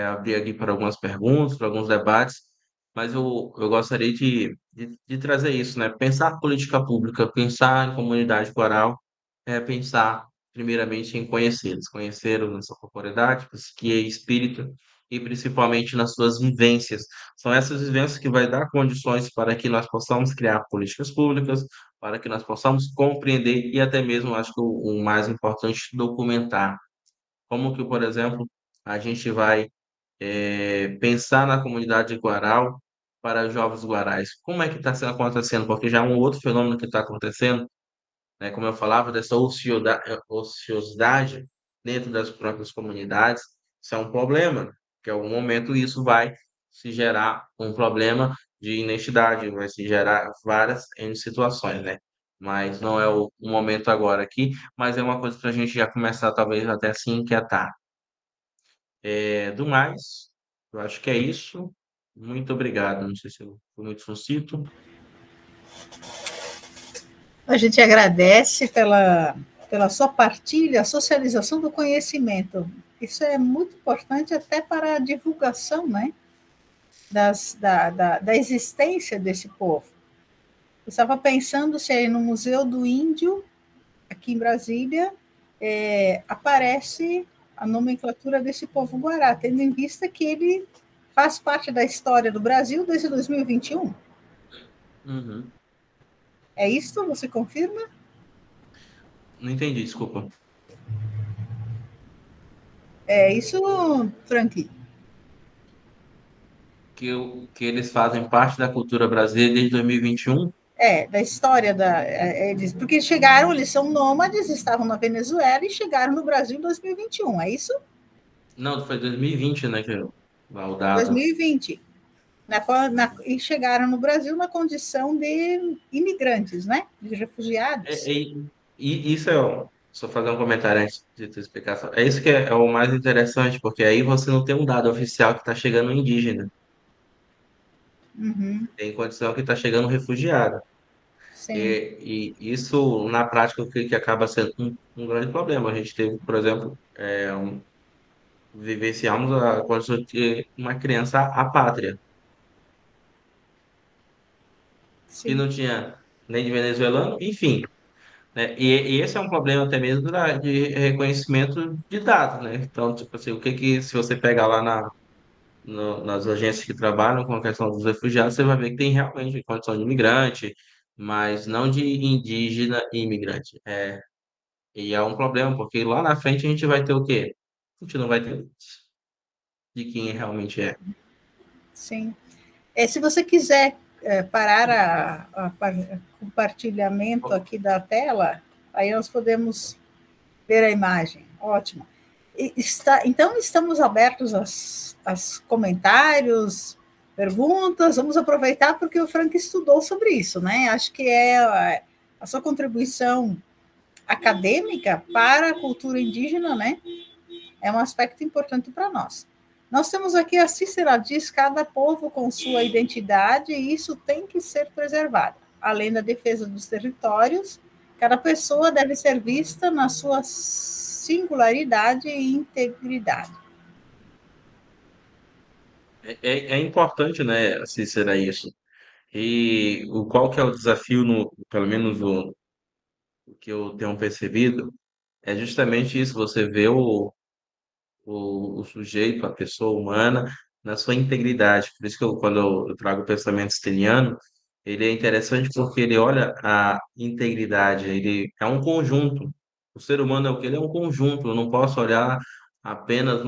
abrir aqui para algumas perguntas, para alguns debates, mas eu gostaria de trazer isso, né? Pensar política pública, pensar em comunidade coral, é pensar primeiramente em conhecê-los, conhecê-los na sua corporeidade, psique e espírito, e principalmente nas suas vivências. São essas vivências que vai dar condições para que nós possamos criar políticas públicas, para que nós possamos compreender e até mesmo, acho que o mais importante, documentar. Como que, por exemplo, a gente vai pensar na comunidade guaral para jovens guarais? Como é que está acontecendo? Porque já é um outro fenômeno que está acontecendo, né? Como eu falava, dessa ociosidade dentro das próprias comunidades, isso é um problema, que em algum momento isso vai se gerar um problema de identidade, vai se gerar várias situações, né? Mas não é o momento agora aqui, mas é uma coisa para a gente já começar, talvez, até a se inquietar. Do mais, eu acho que é isso. Muito obrigado. Não sei se eu fui muito sucinto. A gente agradece pela sua partilha, a socialização do conhecimento. Isso é muito importante até para a divulgação, né, da existência desse povo. Eu estava pensando se aí no Museu do Índio, aqui em Brasília, aparece a nomenclatura desse povo guará, tendo em vista que ele faz parte da história do Brasil desde 2021. Uhum. É isso? Você confirma? Não entendi, desculpa. É isso, Frank? Que eles fazem parte da cultura brasileira desde 2021? Da história eles, porque chegaram, eles são nômades, estavam na Venezuela e chegaram no Brasil em 2021, é isso? Não, foi 2020, né, que lá o dado. 2020. E chegaram no Brasil na condição de imigrantes, né? De refugiados. E isso só fazer um comentário antes de tu explicar. É isso que é o mais interessante, porque aí você não tem um dado oficial que está chegando indígena. Uhum, Tem condição que está chegando refugiado. sim, E isso, na prática, o que acaba sendo um grande problema. A gente teve, por exemplo, vivenciamos a condição de ter uma criança apátria, que sim, não tinha nem de venezuelano, enfim. Né? E esse é um problema até mesmo de reconhecimento de dados, né? Então, tipo assim, se você pegar lá nas agências que trabalham com a questão dos refugiados, você vai ver que tem realmente condição de imigrante, mas não de indígena e imigrante. E é um problema, porque lá na frente a gente vai ter o quê? A gente não vai ter de quem realmente é. sim. Se você quiser parar o compartilhamento aqui da tela, aí nós podemos ver a imagem. Ótimo. Então, estamos abertos aos comentários, perguntas. Vamos aproveitar porque o Frank estudou sobre isso, né? Acho que a sua contribuição acadêmica para a cultura indígena, né? É um aspecto importante para nós. Nós temos aqui, a Cícera diz, cada povo com sua identidade, e isso tem que ser preservado. Além da defesa dos territórios, cada pessoa deve ser vista na sua singularidade e integridade. É importante, né, Cícera, isso. E qual que é o desafio, pelo menos o que eu tenho percebido, é justamente isso, você vê o sujeito, a pessoa humana, na sua integridade. Por isso que quando eu trago o pensamento steniano, ele é interessante porque ele olha a integridade, ele é um conjunto. O ser humano é o que? Ele é um conjunto, eu não posso olhar apenas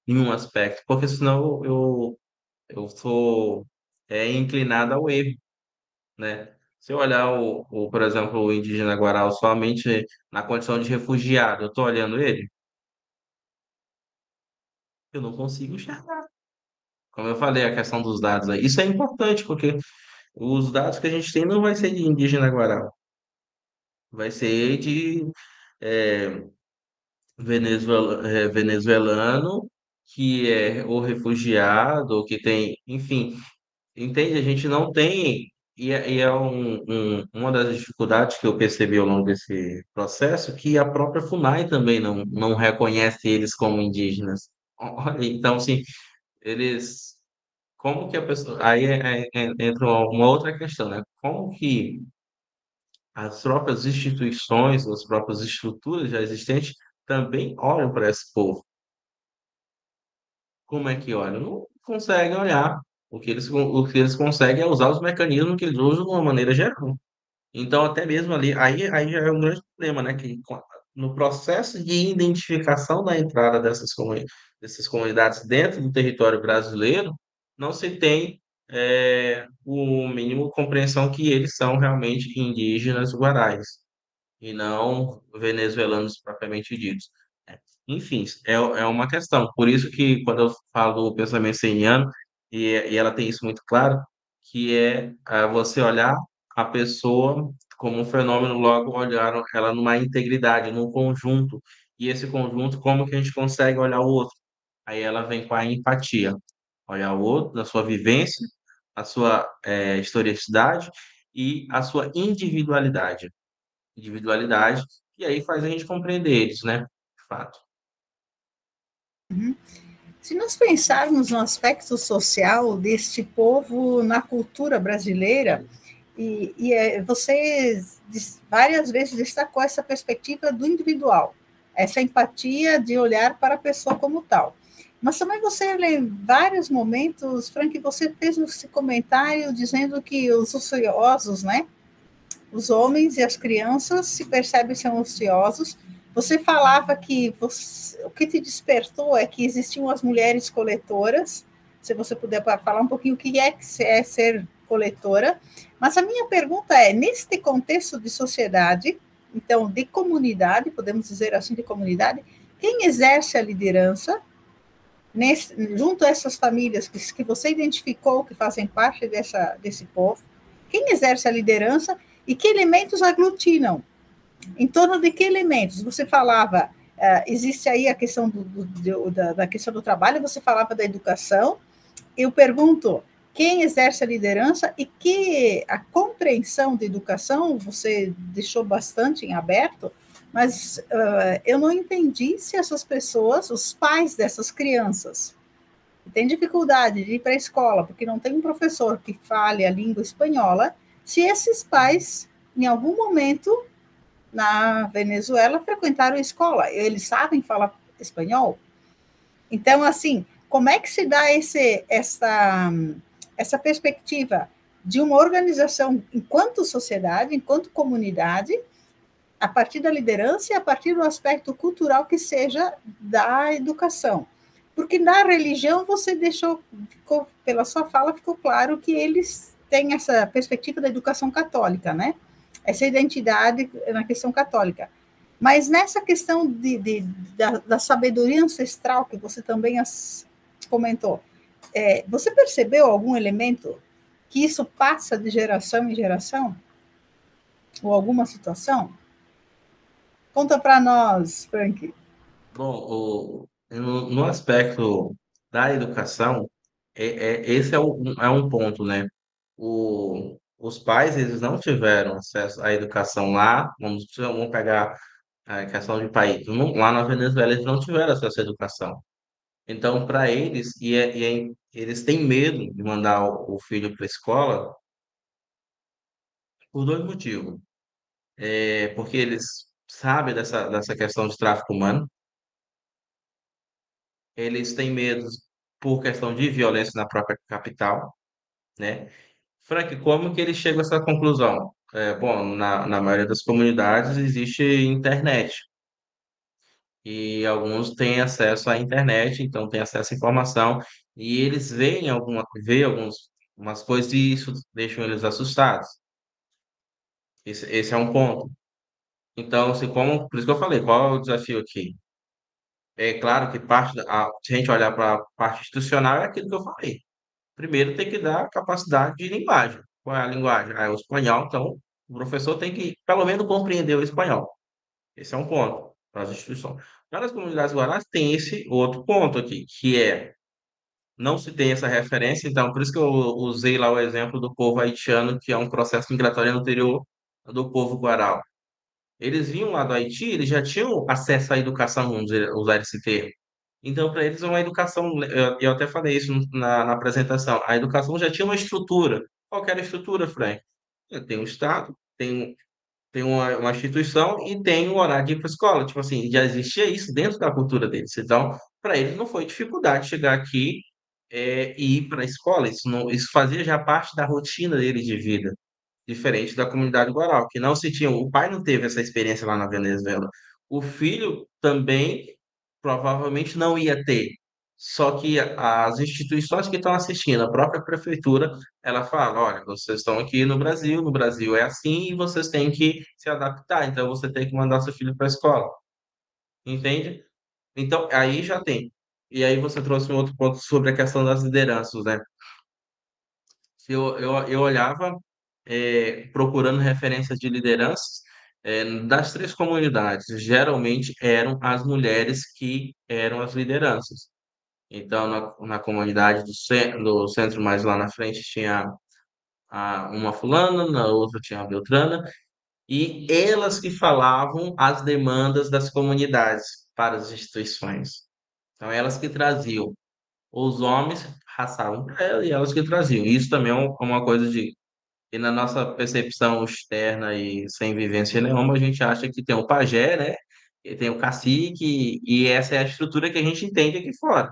em um aspecto, porque senão eu sou inclinado ao erro, né? Se eu olhar, por exemplo, o indígena Guarau somente na condição de refugiado, eu estou olhando ele, eu não consigo enxergar. Como eu falei, a questão dos dados aí. Isso é importante, porque os dados que a gente tem não vai ser de indígena Guarau, vai ser de é, venezuelano, que é ou refugiado, ou que tem, enfim, entende? A gente não tem, e é uma das dificuldades que eu percebi ao longo desse processo, que a própria FUNAI também não reconhece eles como indígenas. Olha, então, assim, eles. Como que a pessoa. Aí entra uma outra questão, né? Como que as próprias instituições, as próprias estruturas já existentes também olham para esse povo? Como é que olham? Não conseguem olhar. O que eles conseguem é usar os mecanismos que eles usam de uma maneira geral. Então, até mesmo ali, aí já é um grande problema, né? Que no processo de identificação da entrada dessas comunidades dentro do território brasileiro, não se tem o mínimo compreensão que eles são realmente indígenas guarais e não venezuelanos propriamente ditos. Enfim, é uma questão. Por isso que quando eu falo do pensamento seniano, e ela tem isso muito claro, que é você olhar a pessoa como um fenômeno, logo olhar ela numa integridade, num conjunto. E esse conjunto, como que a gente consegue olhar o outro? Aí ela vem com a empatia. Olhar o outro, na sua vivência, a sua historicidade e a sua individualidade, e aí faz a gente compreender eles, né? De fato. Se nós pensarmos no aspecto social deste povo na cultura brasileira, você várias vezes destacou essa perspectiva do individual, essa empatia de olhar para a pessoa como tal. Mas também você, em vários momentos, Frank, você fez esse comentário dizendo que os ociosos, né, os homens e as crianças se percebem ser ociosos. Você falava que o que te despertou é que existiam as mulheres coletoras. Se você puder falar um pouquinho o que é ser coletora. Mas a minha pergunta é, neste contexto de sociedade, então, de comunidade, podemos dizer assim, de comunidade, quem exerce a liderança junto a essas famílias que você identificou que fazem parte desse povo, quem exerce a liderança e que elementos aglutinam? Em torno de que elementos? Você falava, existe aí a questão da questão do trabalho, você falava da educação. Eu pergunto, quem exerce a liderança e que a compreensão de educação você deixou bastante em aberto, mas eu não entendi se essas pessoas, os pais dessas crianças, têm dificuldade de ir para a escola porque não tem um professor que fale a língua espanhola, se esses pais, em algum momento, na Venezuela, frequentaram a escola, eles sabem falar espanhol. Então, assim, como é que se dá essa perspectiva de uma organização enquanto sociedade, enquanto comunidade, a partir da liderança e a partir do aspecto cultural que seja da educação? Porque na religião você pela sua fala, ficou claro que eles têm essa perspectiva da educação católica, né? Essa identidade na questão católica. Mas nessa questão da sabedoria ancestral, que você também comentou, você percebeu algum elemento que isso passa de geração em geração? Ou alguma situação? Conta para nós, Frank. Bom, no aspecto da educação, esse é um ponto, né? Os pais, eles não tiveram acesso à educação lá, vamos pegar a questão de país. Lá na Venezuela, eles não tiveram acesso à educação. Então, para eles, eles têm medo de mandar o filho para a escola por dois motivos. Porque eles sabem dessa questão de tráfico humano, eles têm medo por questão de violência na própria capital, né? Frank, como que eles chegam a essa conclusão? Bom, na maioria das comunidades existe internet e alguns têm acesso à internet, então têm acesso à informação e eles veem umas coisas e isso deixa eles assustados. Esse é um ponto. Então, assim, por isso que eu falei, qual é o desafio aqui? É claro que se a gente olhar para a parte institucional, é aquilo que eu falei. Primeiro tem que dar capacidade de linguagem. Qual é a linguagem? Ah, é o espanhol, então o professor tem que, pelo menos, compreender o espanhol. Esse é um ponto para as instituições. Para as comunidades guarás tem esse outro ponto aqui, que é não se tem essa referência, então por isso que eu usei lá o exemplo do povo haitiano, que é um processo migratório anterior do povo guará. Eles vinham lá do Haiti, eles já tinham acesso à educação, vamos usar esse termo. Então, para eles, é uma educação, eu até falei isso na apresentação, a educação já tinha uma estrutura. Qual que era a estrutura, Frank? Tem um Estado, tem uma instituição e tem um horário de ir para a escola. Tipo assim, já existia isso dentro da cultura deles. Então, para eles não foi dificuldade chegar aqui e ir para a escola. Isso fazia já parte da rotina deles de vida, diferente da comunidade guaral, que não se tinha, o pai não teve essa experiência lá na Venezuela. O filho também provavelmente não ia ter. Só que as instituições que estão assistindo, a própria prefeitura, ela fala, olha, vocês estão aqui no Brasil é assim e vocês têm que se adaptar, então você tem que mandar seu filho para a escola, entende? Então, aí já tem. E aí você trouxe um outro ponto sobre a questão das lideranças, né? Eu olhava procurando referências de lideranças das três comunidades. Geralmente eram as mulheres que eram as lideranças. Então, na comunidade do centro, mais lá na frente, tinha uma fulana, na outra tinha a Beltrana, e elas que falavam as demandas das comunidades para as instituições. Então, elas que traziam. Os homens passavam para ela e elas que traziam. Isso também é uma coisa de. E na nossa percepção externa e sem vivência nenhuma, a gente acha que tem o pajé, né? E tem o cacique, e essa é a estrutura que a gente entende aqui fora.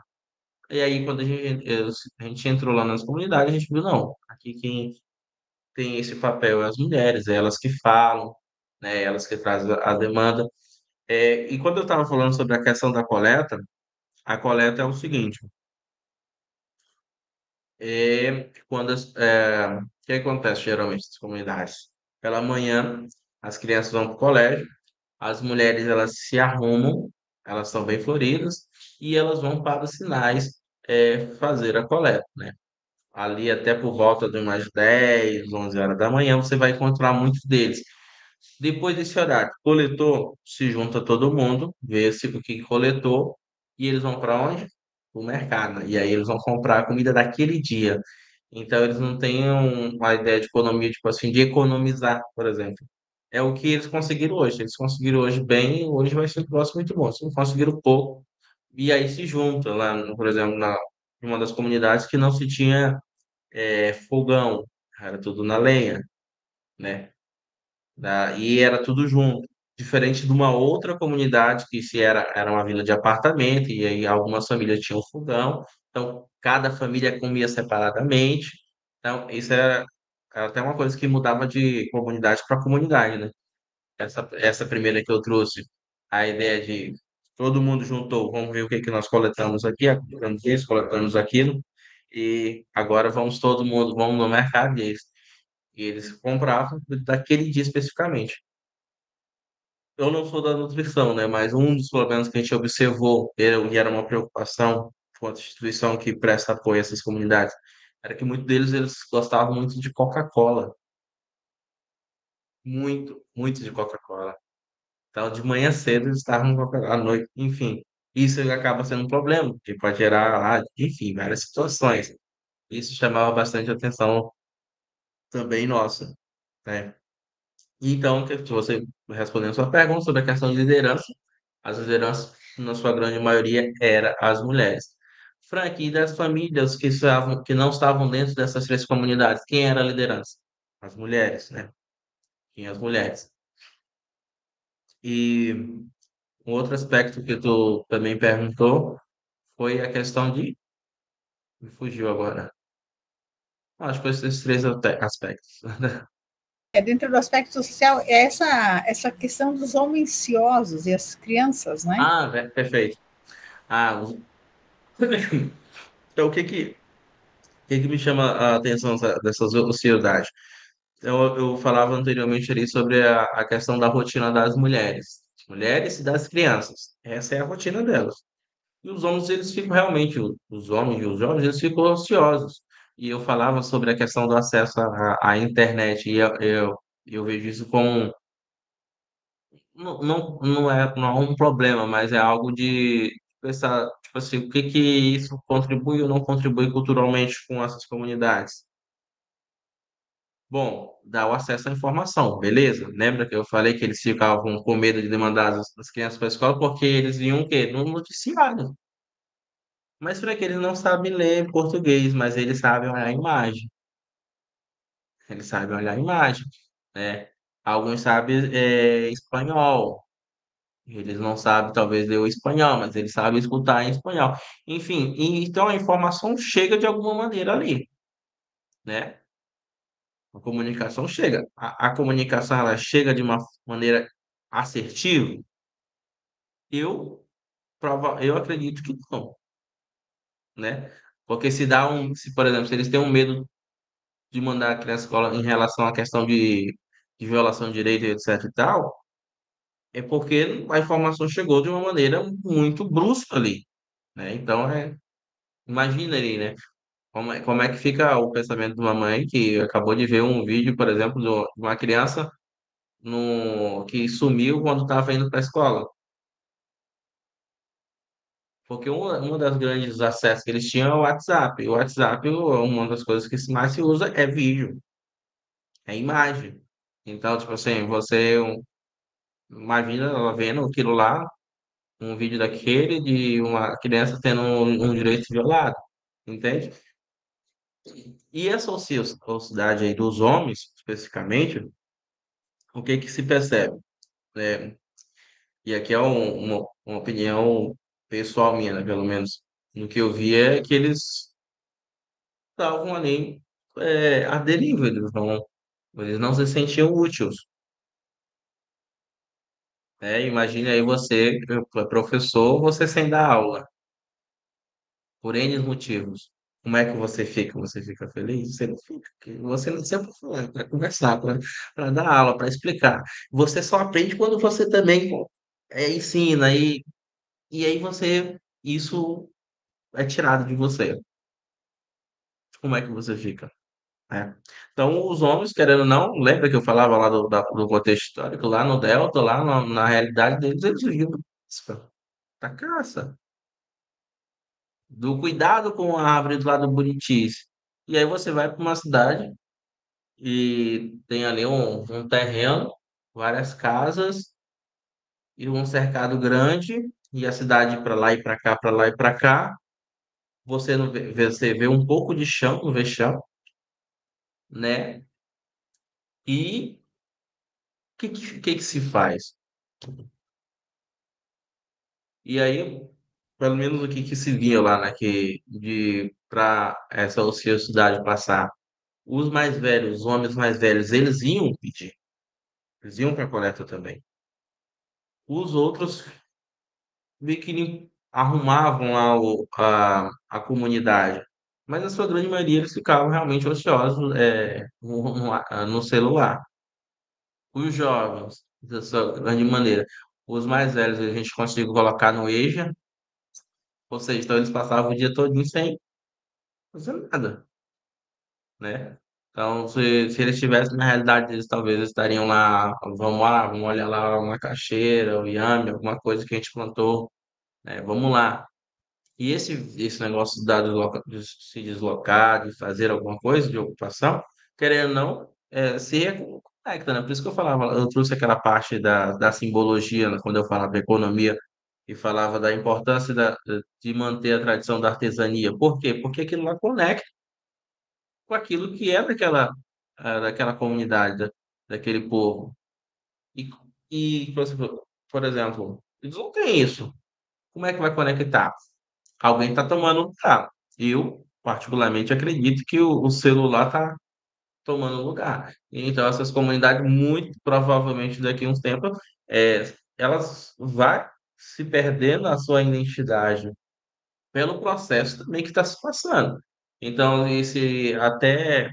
E aí, quando a gente entrou lá nas comunidades, a gente viu, não, aqui quem tem esse papel é as mulheres, é elas que falam, né? Elas que trazem a demanda. E quando eu estava falando sobre a questão da coleta, a coleta é o seguinte. O que acontece geralmente nas comunidades? Pela manhã, as crianças vão para o colégio, as mulheres elas se arrumam, elas são bem floridas e elas vão para os sinais fazer a coleta, né? Ali até por volta de umas 10, 11 horas da manhã, você vai encontrar muitos deles. Depois desse horário, coletou, se junta todo mundo, vê se o que coletou e eles vão para onde? O mercado, né? E aí eles vão comprar a comida daquele dia. Então eles não têm uma ideia de economia, tipo assim, de economizar, por exemplo. É o que eles conseguiram hoje. Eles conseguiram hoje bem, hoje vai ser um próximo muito bom. Se não conseguiram pouco, e aí se junta lá, por exemplo, em uma das comunidades que não se tinha fogão, era tudo na lenha, né? E era tudo junto. Diferente de uma outra comunidade que se era uma vila de apartamento, e aí algumas famílias tinham fogão, então cada família comia separadamente. Então, isso era até uma coisa que mudava de comunidade para comunidade, né? Essa primeira que eu trouxe, a ideia de todo mundo juntou, vamos ver o que que nós coletamos aqui, coletamos isso, coletamos aquilo, e agora vamos todo mundo, vamos no mercado, e eles compravam daquele dia especificamente. Eu não sou da nutrição, né? Mas um dos problemas que a gente observou, e era uma preocupação com a instituição que presta apoio a essas comunidades, era que muitos deles eles gostavam muito de Coca-Cola. Muito, muito de Coca-Cola. Então, de manhã cedo eles estavam com Coca-Cola, à noite, enfim. Isso acaba sendo um problema, porque pode gerar, enfim, várias situações. Isso chamava bastante atenção também nossa, né? Então, se você respondendo a sua pergunta sobre a questão de liderança, as lideranças, na sua grande maioria, eram as mulheres. Frank, e das famílias que não estavam dentro dessas três comunidades, quem era a liderança? As mulheres, né? Tinha as mulheres. E um outro aspecto que tu também perguntou foi a questão de. Me fugiu agora. Acho que foi esses três aspectos. Dentro do aspecto social, é essa questão dos homens ciosos e as crianças, né? Perfeito. Ah, então, o que que me chama a atenção dessas ociosidades? Eu falava anteriormente ali sobre a questão da rotina das mulheres e das crianças. Essa é a rotina delas. E os homens, eles ficam realmente, os homens e os jovens, eles ficam ociosos. E eu falava sobre a questão do acesso à internet, e eu vejo isso como, não é um problema, mas é algo de pensar, tipo assim, o que que isso contribui ou não contribui culturalmente com essas comunidades. Bom, dá o acesso à informação, beleza? Lembra que eu falei que eles ficavam com medo de demandar as crianças para a escola porque eles viam o quê? No noticiário. Mas para que eles não sabem ler português, mas eles sabem olhar a imagem. Eles sabem olhar a imagem, né? Alguns sabem espanhol. Eles não sabem, talvez, ler o espanhol, mas eles sabem escutar em espanhol. Enfim, então a informação chega de alguma maneira ali, né? A comunicação chega. A comunicação, ela chega de uma maneira assertiva? Eu acredito que não, né? Porque se, por exemplo, se eles têm um medo de mandar a criança à escola em relação à questão de violação de direito, etc e tal, é porque a informação chegou de uma maneira muito brusca ali, né? Então, imagina ali, né? Como é que fica o pensamento de uma mãe que acabou de ver um vídeo, por exemplo, de uma criança que sumiu quando estava indo para a escola. Porque uma das grandes acessos que eles tinham é o WhatsApp. E o WhatsApp, uma das coisas que mais se usa é vídeo, é imagem. Então, tipo assim, imagina ela vendo aquilo lá, um vídeo daquele de uma criança tendo um direito violado, entende? E essa ociosidade aí dos homens, especificamente, o que que se percebe? É, e aqui é uma opinião pessoal minha, né, pelo menos, no que eu vi é que eles estavam ali à deriva, eles não se sentiam úteis. Imagine aí você, professor, você sem dar aula, por N motivos. Como é que você fica? Você fica feliz? Você não fica, porque você não sempre para conversar, para dar aula, para explicar. Você só aprende quando você também ensina, e aí isso é tirado de você. Como é que você fica? É. Então, os homens, querendo ou não, lembra que eu falava lá do contexto histórico, lá no Delta, lá na realidade deles, eles viviam da caça, do cuidado com a árvore do lado bonitis. E aí você vai para uma cidade e tem ali um terreno, várias casas e um cercado grande, e a cidade para lá e para cá, para lá e para cá. Você não você vê um pouco de chão, não vê chão, né? E o que que se faz? E aí, pelo menos o que se via lá, né, que para essa ociosidade passar, os mais velhos, os homens mais velhos, eles iam pedir, eles iam para a coleta também. Os outros meio que arrumavam lá a comunidade, mas na sua grande maioria eles ficavam realmente ociosos no celular. Os jovens, da sua grande maneira, os mais velhos a gente conseguiu colocar no EJA, ou seja, então eles passavam o dia todo sem fazer nada, né? Então, se eles estivessem na realidade deles, talvez eles estariam lá, vamos lá, vamos olhar lá uma macaxeira, o inhame, alguma coisa que a gente plantou, né? Vamos lá. E esse negócio de se deslocar, de fazer alguma coisa de ocupação, querendo ou não, se reconecta, né? Por isso que eu falava, eu trouxe aquela parte da simbologia, né? Quando eu falava da economia e falava da importância de manter a tradição da artesania. Por quê? Porque aquilo lá conecta com aquilo que é daquela comunidade, daquele povo. E, por exemplo, eles não têm isso. Como é que vai conectar? Alguém está tomando lugar. Eu, particularmente, acredito que o celular está tomando lugar. Então, essas comunidades, muito provavelmente daqui a uns tempos, elas vão se perdendo a sua identidade pelo processo também que está se passando. Então, esse até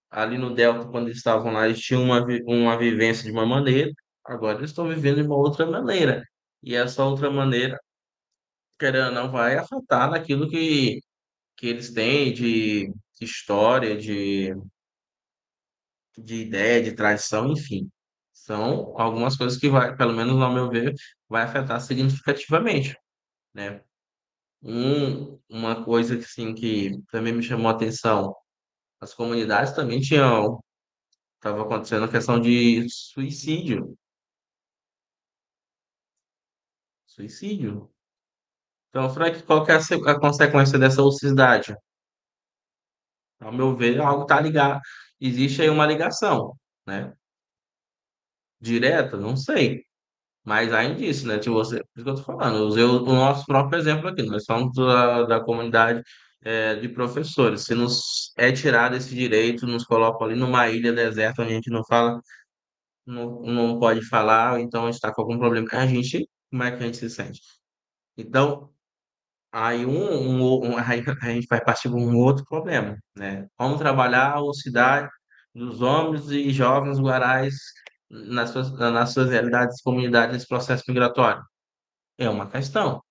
ali no Delta, quando eles estavam lá, eles tinham uma vivência de uma maneira, agora eles estão vivendo de uma outra maneira. E essa outra maneira, querendo ou não, vai afetar naquilo que eles têm de história, de ideia, de tradição, enfim. São algumas coisas que vai, pelo menos ao meu ver, vai afetar significativamente, né? Uma coisa que, assim, que também me chamou a atenção, as comunidades também estava acontecendo a questão de suicídio. Suicídio. Então, Frank, qual que é a consequência dessa ociosidade? Ao meu ver, algo está ligado. Existe aí uma ligação, né? Direta, não sei. Mas há indício, né? De você, por isso que eu tô falando, eu usei o nosso próprio exemplo aqui. Nós somos da comunidade de professores. Se nos é tirado esse direito, nos colocam ali numa ilha deserta onde a gente não fala, não pode falar, ou então está com algum problema. Como é que a gente se sente? Então, aí, aí a gente vai partir para um outro problema, né? Como trabalhar a cidade dos homens e jovens guarais nas suas realidades, comunidades, nesse processo migratório? É uma questão.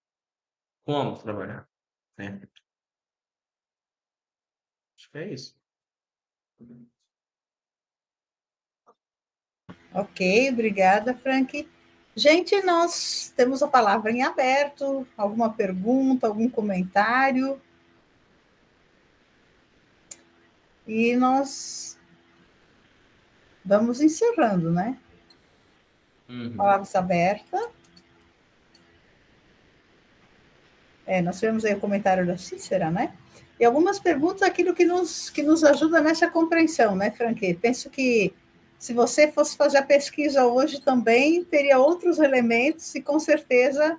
Como trabalhar, né? Acho que é isso. Ok, obrigada, Frank. Gente, nós temos a palavra em aberto. Alguma pergunta, algum comentário? E nós vamos encerrando, né? Uhum. Palavras aberta. Nós tivemos aí o comentário da Cícera, né? E algumas perguntas, aquilo que nos ajuda nessa compreensão, né, Frank? Penso que se você fosse fazer a pesquisa hoje também, teria outros elementos e com certeza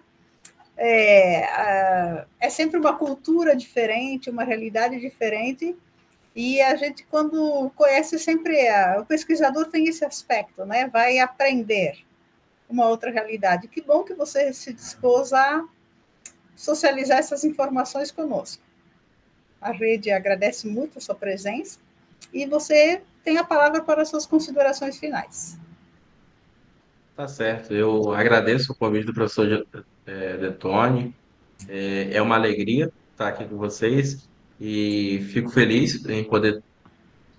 é sempre uma cultura diferente, uma realidade diferente, e a gente, quando conhece sempre, o pesquisador tem esse aspecto, né? Vai aprender uma outra realidade. Que bom que você se dispôs a socializar essas informações conosco. A rede agradece muito a sua presença e você tem a palavra para as suas considerações finais. Tá certo. Eu agradeço o convite do professor Detone. É uma alegria estar aqui com vocês e fico feliz em poder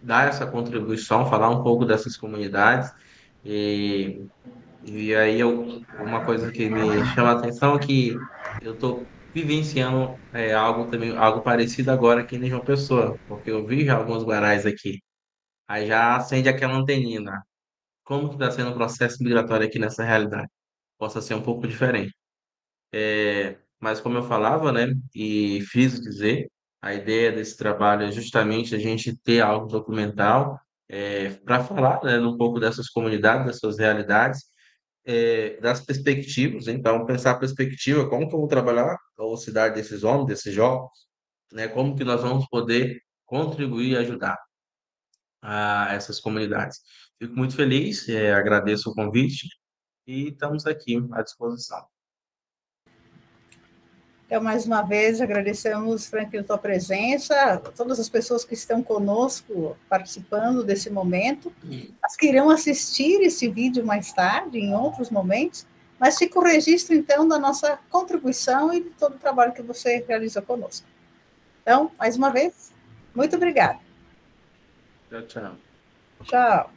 dar essa contribuição, falar um pouco dessas comunidades. E, e aí uma coisa que me chama a atenção é que eu estou vivenciando algo também, algo parecido agora aqui em João Pessoa, porque eu vi já alguns guarais aqui. Aí já acende aquela antenina. Como que está sendo o processo migratório aqui nessa realidade? Possa ser um pouco diferente. Mas como eu falava, né, e fiz dizer, a ideia desse trabalho é justamente a gente ter algo documental para falar, né, um pouco dessas comunidades, das suas realidades, das perspectivas. Então, pensar a perspectiva, como que eu vou trabalhar a cidade desses homens, desses jovens, né, como que nós vamos poder contribuir e ajudar a essas comunidades. Fico muito feliz, agradeço o convite e estamos aqui à disposição. Então, mais uma vez, agradecemos, Frank, a tua presença, a todas as pessoas que estão conosco participando desse momento, as que irão assistir esse vídeo mais tarde, em outros momentos, mas fica o registro, então, da nossa contribuição e de todo o trabalho que você realiza conosco. Então, mais uma vez, muito obrigada. Tchau, tchau. Tchau.